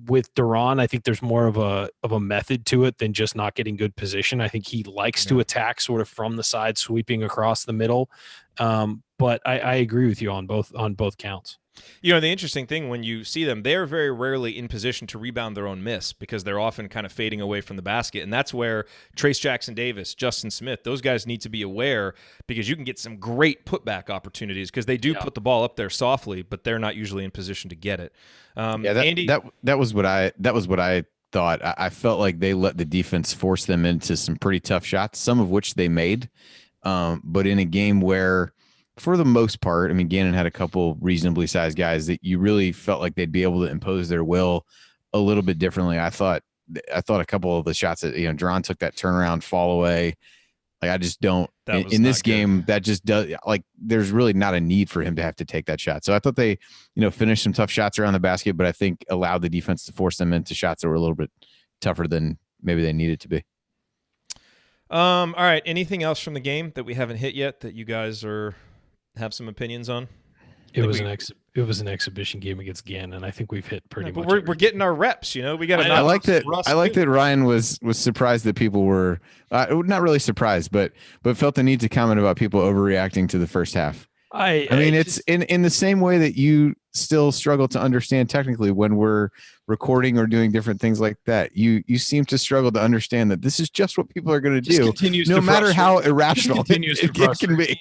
With Deron, I think there's more of a method to it than just not getting good position. I think he likes to attack sort of from the side, sweeping across the middle. But I agree with you on both counts. The interesting thing when you see them, they're very rarely in position to rebound their own miss because they're often kind of fading away from the basket. And that's where Trayce Jackson-Davis, Justin Smith, those guys need to be aware, because you can get some great putback opportunities because they do put the ball up there softly, but they're not usually in position to get it. Andy, that was what I thought. I felt like they let the defense force them into some pretty tough shots, some of which they made. But in a game where, for the most part, I mean, Gannon had a couple reasonably sized guys that you really felt like they'd be able to impose their will a little bit differently. I thought a couple of the shots that, Deron took that turnaround fall away. Like, I just don't, in this game, that just does, like, there's really not a need for him to have to take that shot. So I thought they, finished some tough shots around the basket, but I think allowed the defense to force them into shots that were a little bit tougher than maybe they needed to be. All right. Anything else from the game that we haven't hit yet that you guys have some opinions on? It was an exhibition game against Gannon. I think we've hit pretty much. We're getting our reps. We got. I like that. I like that Ryan was surprised that people were not really surprised, but felt the need to comment about people overreacting to the first half. I mean, it's in the same way that you still struggle to understand technically when we're recording or doing different things like that. You seem to struggle to understand that this is just what people are going to do, no matter how irrational it can be.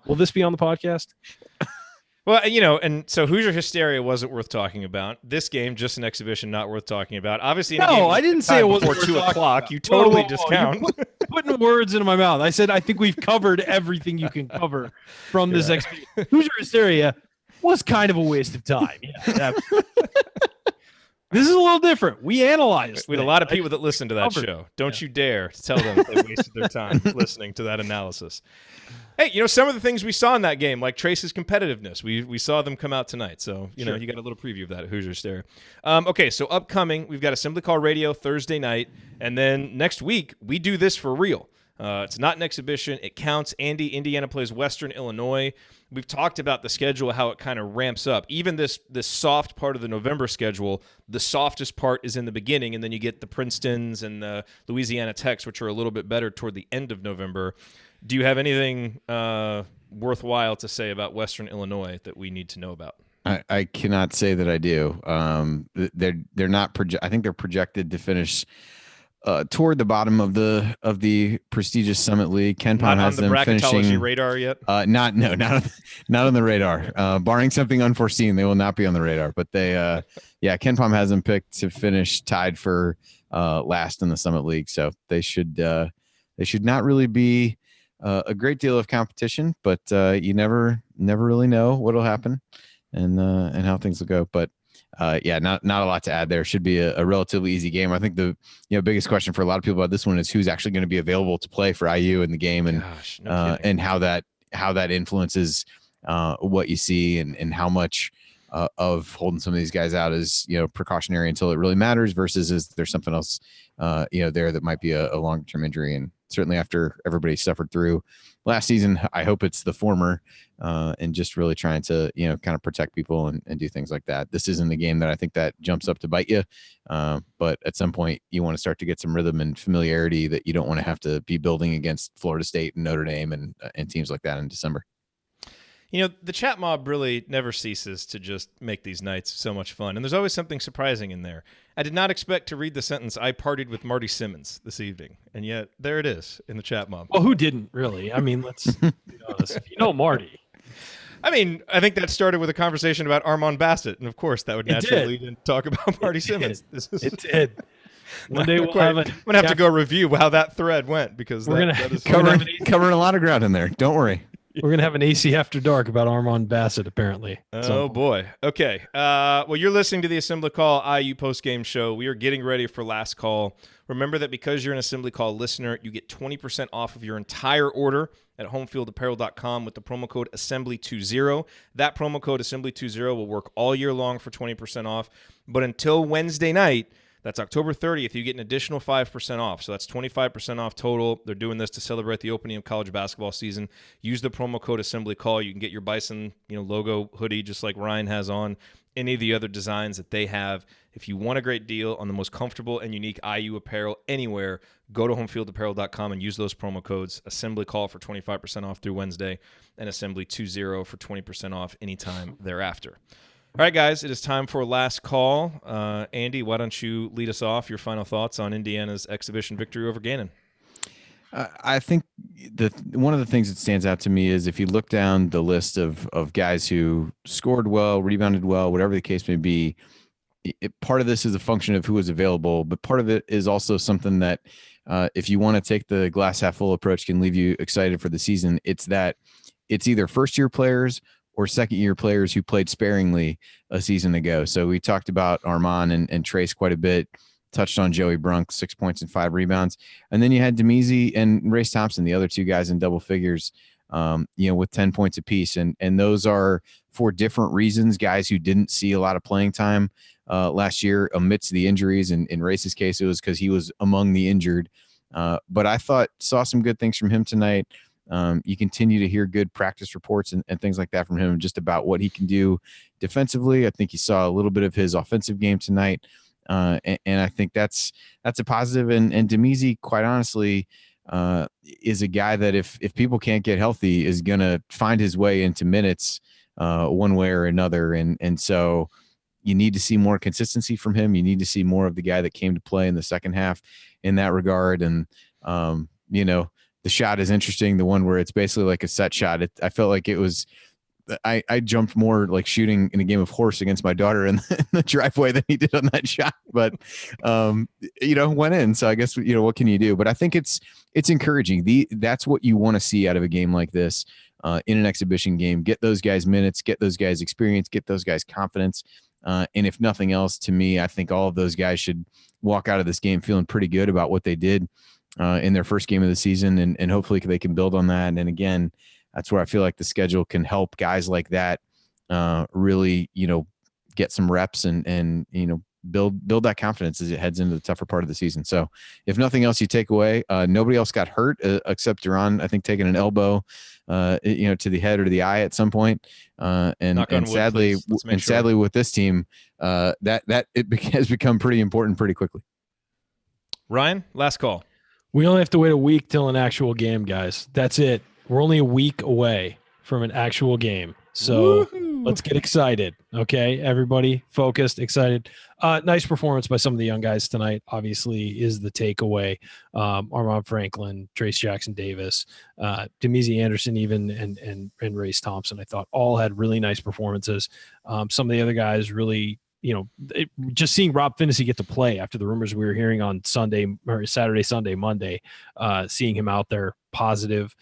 Will this be on the podcast? Well, and so Hoosier hysteria wasn't worth talking about. This game, just an exhibition, not worth talking about. Obviously, I didn't say it wasn't worth 2 talking o'clock. about. You totally discount. You're putting words into my mouth. I said I think we've covered everything you can cover from this exhibition. Hoosier hysteria was kind of a waste of time. Yeah, This is a little different. We analyzed. We had a lot of people that listen to that show. Don't you dare tell them that they wasted their time listening to that analysis. Hey, some of the things we saw in that game, like Trayce's competitiveness, we saw them come out tonight. So, you got a little preview of that at Hoosiers there. Okay, so upcoming, we've got Assembly Call Radio Thursday night. And then next week, we do this for real. It's not an exhibition. It counts. Indiana plays Western Illinois. We've talked about the schedule, how it kind of ramps up. Even this soft part of the November schedule, the softest part is in the beginning, and then you get the Princetons and the Louisiana Techs, which are a little bit better toward the end of November. Do you have anything worthwhile to say about Western Illinois that we need to know about? I cannot say that I do. They're not. I think they're projected to finish toward the bottom of the prestigious Summit League. KenPom has them finishing radar yet. Not on the radar. Barring something unforeseen, they will not be on the radar. But KenPom has them picked to finish tied for last in the Summit League. So they should not really be a great deal of competition. But you never really know what'll happen and how things will go. But not a lot to add there. Should be a relatively easy game. I think the biggest question for a lot of people about this one is who's actually going to be available to play for IU in the game, and and how that influences what you see, and how much of holding some of these guys out is precautionary until it really matters versus is there something else there that might be a long-term injury. And certainly after everybody suffered through last season, I hope it's the former, and just really trying to, kind of protect people and do things like that. This isn't a game that I think that jumps up to bite you. But at some point you want to start to get some rhythm and familiarity that you don't want to have to be building against Florida State and Notre Dame and teams like that in December. The chat mob really never ceases to just make these nights so much fun. And there's always something surprising in there. I did not expect to read the sentence, "I partied with Marty Simmons this evening." And yet there it is in the chat mob. Well, who didn't really? I mean, let's be honest. Marty. I mean, I think that started with a conversation about Armaan Bassett. And of course, that would naturally lead into talk about Marty Simmons. It did. One day I'm going to have to go review how that thread went, because that is covering a lot of ground in there. Don't worry. We're going to have an AC After Dark about Armaan Bassett, apparently. Oh, boy. Okay. Well, you're listening to the Assembly Call IU postgame show. We are getting ready for last call. Remember that because you're an Assembly Call listener, you get 20% off of your entire order at homefieldapparel.com with the promo code Assembly20. That promo code Assembly20 will work all year long for 20% off. But until Wednesday night, that's October 30th, you get an additional 5% off. So that's 25% off total. They're doing this to celebrate the opening of college basketball season. Use the promo code Assembly Call. You can get your Bison logo hoodie just like Ryan has on, any of the other designs that they have. If you want a great deal on the most comfortable and unique IU apparel anywhere, go to homefieldapparel.com and use those promo codes. Assembly Call for 25% off through Wednesday, and Assembly20 for 20% off anytime thereafter. All right, guys, it is time for last call. Andy, why don't you lead us off? Your final thoughts on Indiana's exhibition victory over Gannon? I think one of the things that stands out to me is if you look down the list of guys who scored well, rebounded well, whatever the case may be, part of this is a function of who is available, but part of it is also something that if you want to take the glass half full approach can leave you excited for the season. It's either first-year players or second-year players who played sparingly a season ago. So we talked about Armaan and Trayce quite a bit, touched on Joey Brunk, 6 points and 5 rebounds. And then you had Demise and Race Thompson, the other two guys in double figures, with 10 points apiece. And those are for different reasons, guys who didn't see a lot of playing time last year amidst the injuries. And in Race's case, it was because he was among the injured. But I saw some good things from him tonight. You continue to hear good practice reports and things like that from him, just about what he can do defensively. I think you saw a little bit of his offensive game tonight. And I think that's a positive. And Demise, quite honestly, is a guy that if people can't get healthy is going to find his way into minutes one way or another. And so you need to see more consistency from him. You need to see more of the guy that came to play in the second half in that regard. And, the shot is interesting. The one where it's basically like a set shot. I felt like it was, I jumped more like shooting in a game of horse against my daughter in the driveway than he did on that shot, but went in. So I guess, what can you do? But I think it's encouraging. That's what you want to see out of a game like this in an exhibition game. Get those guys minutes, get those guys experience, get those guys confidence. And if nothing else, to me, I think all of those guys should walk out of this game feeling pretty good about what they did in their first game of the season, and hopefully they can build on that. And again, that's where I feel like the schedule can help guys like that really, get some reps and build that confidence as it heads into the tougher part of the season. So if nothing else you take away, nobody else got hurt except Jerron, I think, taking an elbow, to the head or to the eye at some point. And sadly with this team, that it has become pretty important pretty quickly. Ryan, last call. We only have to wait a week till an actual game, guys. That's it. We're only a week away from an actual game. So let's get excited. Okay, everybody focused, excited. Nice performance by some of the young guys tonight, obviously, is the takeaway. Armaan Franklin, Trayce Jackson-Davis, Demezi Anderson even, and Race Thompson, I thought all had really nice performances. Some of the other guys really, just seeing Rob Phinisee get to play after the rumors we were hearing on Sunday or Saturday, Sunday, Monday, seeing him out there positive.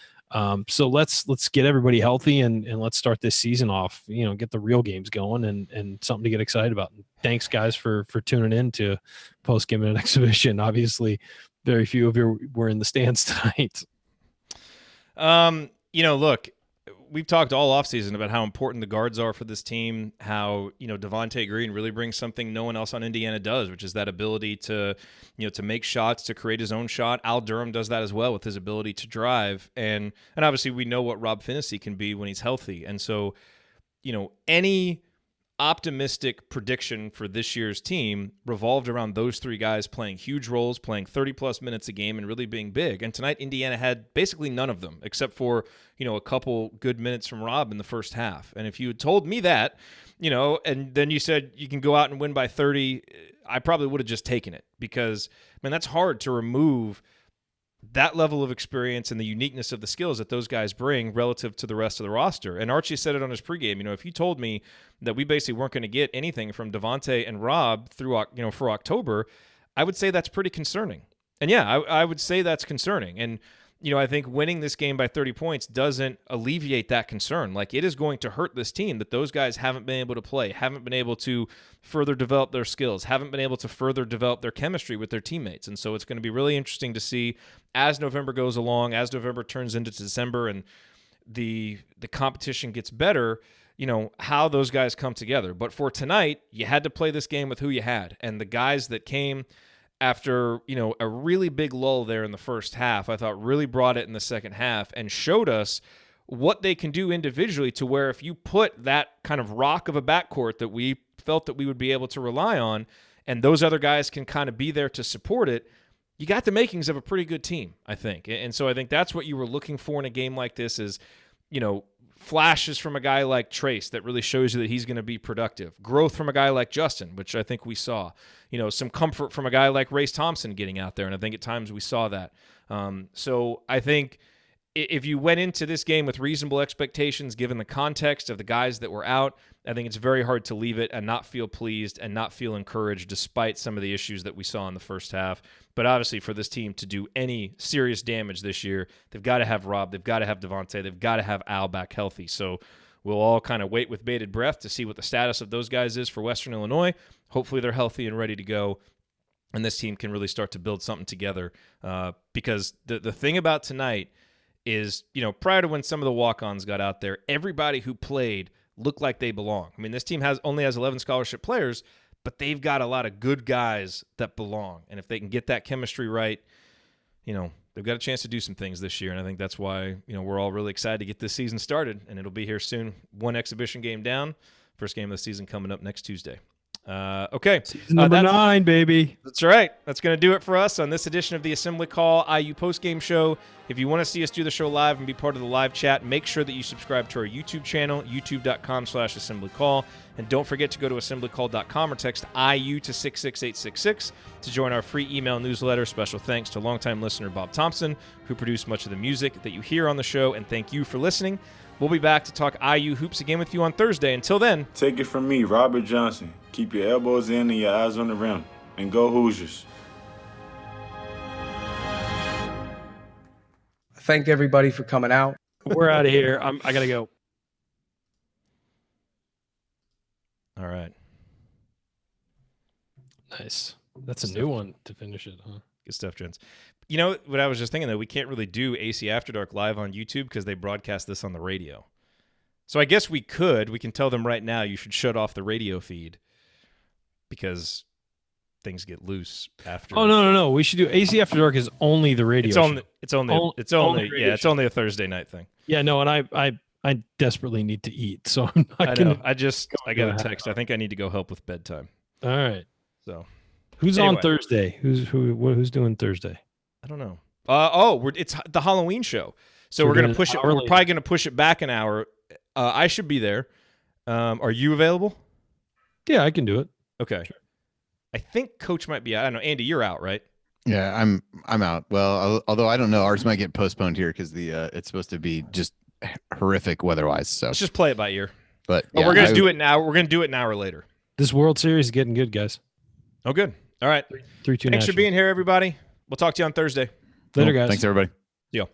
So let's get everybody healthy and let's start this season off, get the real games going and something to get excited about. And thanks guys for tuning in to Postgame and Exhibition. Obviously very few of you were in the stands tonight. Look, we've talked all offseason about how important the guards are for this team, how, Devonte Green really brings something no one else on Indiana does, which is that ability to, to make shots, to create his own shot. Al Durham does that as well with his ability to drive. And obviously we know what Rob Phinisee can be when he's healthy. And so, any optimistic prediction for this year's team revolved around those three guys playing huge roles, playing 30-plus minutes a game, and really being big. And tonight, Indiana had basically none of them, except for, a couple good minutes from Rob in the first half. And if you had told me that, and then you said you can go out and win by 30, I probably would have just taken it because, that's hard to remove that level of experience and the uniqueness of the skills that those guys bring relative to the rest of the roster. And Archie said it on his pregame, if you told me that we basically weren't going to get anything from Devonte and Rob through, for October, I would say that's pretty concerning. And yeah, I would say that's concerning. And, I think winning this game by 30 points doesn't alleviate that concern. Like, it is going to hurt this team that those guys haven't been able to play, haven't been able to further develop their skills, haven't been able to further develop their chemistry with their teammates. And so it's going to be really interesting to see as November goes along, as November turns into December and the competition gets better, how those guys come together. But for tonight, you had to play this game with who you had. And the guys that came after, a really big lull there in the first half, I thought really brought it in the second half and showed us what they can do individually, to where if you put that kind of rock of a backcourt that we felt that we would be able to rely on, and those other guys can kind of be there to support it, you got the makings of a pretty good team, I think. And so I think that's what you were looking for in a game like this is, flashes from a guy like Trayce that really shows you that he's going to be productive. Growth from a guy like Justin, which I think we saw. Some comfort from a guy like Race Thompson getting out there, and I think at times we saw that. So I think if you went into this game with reasonable expectations, given the context of the guys that were out, I think it's very hard to leave it and not feel pleased and not feel encouraged despite some of the issues that we saw in the first half. But obviously for this team to do any serious damage this year, they've got to have Rob, they've got to have Devonte, they've got to have Al back healthy. So we'll all kind of wait with bated breath to see what the status of those guys is for Western Illinois. Hopefully they're healthy and ready to go, and this team can really start to build something together. Because the thing about tonight is, prior to when some of the walk-ons got out there, everybody who played looked like they belong. This team only has 11 scholarship players, but they've got a lot of good guys that belong. And if they can get that chemistry right, they've got a chance to do some things this year. And I think that's why, we're all really excited to get this season started, and it'll be here soon. One exhibition game down. First game of the season coming up next Tuesday. Okay. Season number 9, baby. That's right. That's going to do it for us on this edition of the Assembly Call IU Postgame Show. If you want to see us do the show live and be part of the live chat, make sure that you subscribe to our YouTube channel, youtube.com/assemblycall. And don't forget to go to assemblycall.com or text IU to 66866 to join our free email newsletter. Special thanks to longtime listener Bob Thompson, who produced much of the music that you hear on the show. And thank you for listening. We'll be back to talk IU hoops again with you on Thursday. Until then, take it from me, Robert Johnson. Keep your elbows in and your eyes on the rim. And go Hoosiers. Thank everybody for coming out. We're out of here. I got to go. All right. Nice. That's a new one to finish it, huh? Good stuff, gents. You know what I was just thinking, though? We can't really do AC After Dark live on YouTube because they broadcast this on the radio. So I guess we could. We can tell them right now you should shut off the radio feed because things get loose after. Oh, no. We should do AC After Dark is only the radio show. It's only a Thursday night thing. Yeah, no, and I desperately need to eat, so I'm not going to. I got a text. I think I need to go help with bedtime. All right. So who's on Thursday? Who's doing Thursday? I don't know. It's the Halloween show. So we're going to push it. We're probably going to push it back an hour. I should be there. Are you available? Yeah, I can do it. Okay. Sure. I think Coach might be out. I don't know. Andy, you're out, right? Yeah, I'm out. Well, although I don't know, ours might get postponed here because it's supposed to be just horrific weather-wise. So let's just play it by ear. But we're gonna do it now. We're gonna do it an hour later. This World Series is getting good, guys. Oh, good. All right. 3-2. Thanks for being here, everybody. We'll talk to you on Thursday. Later, guys. Thanks, everybody. Deal.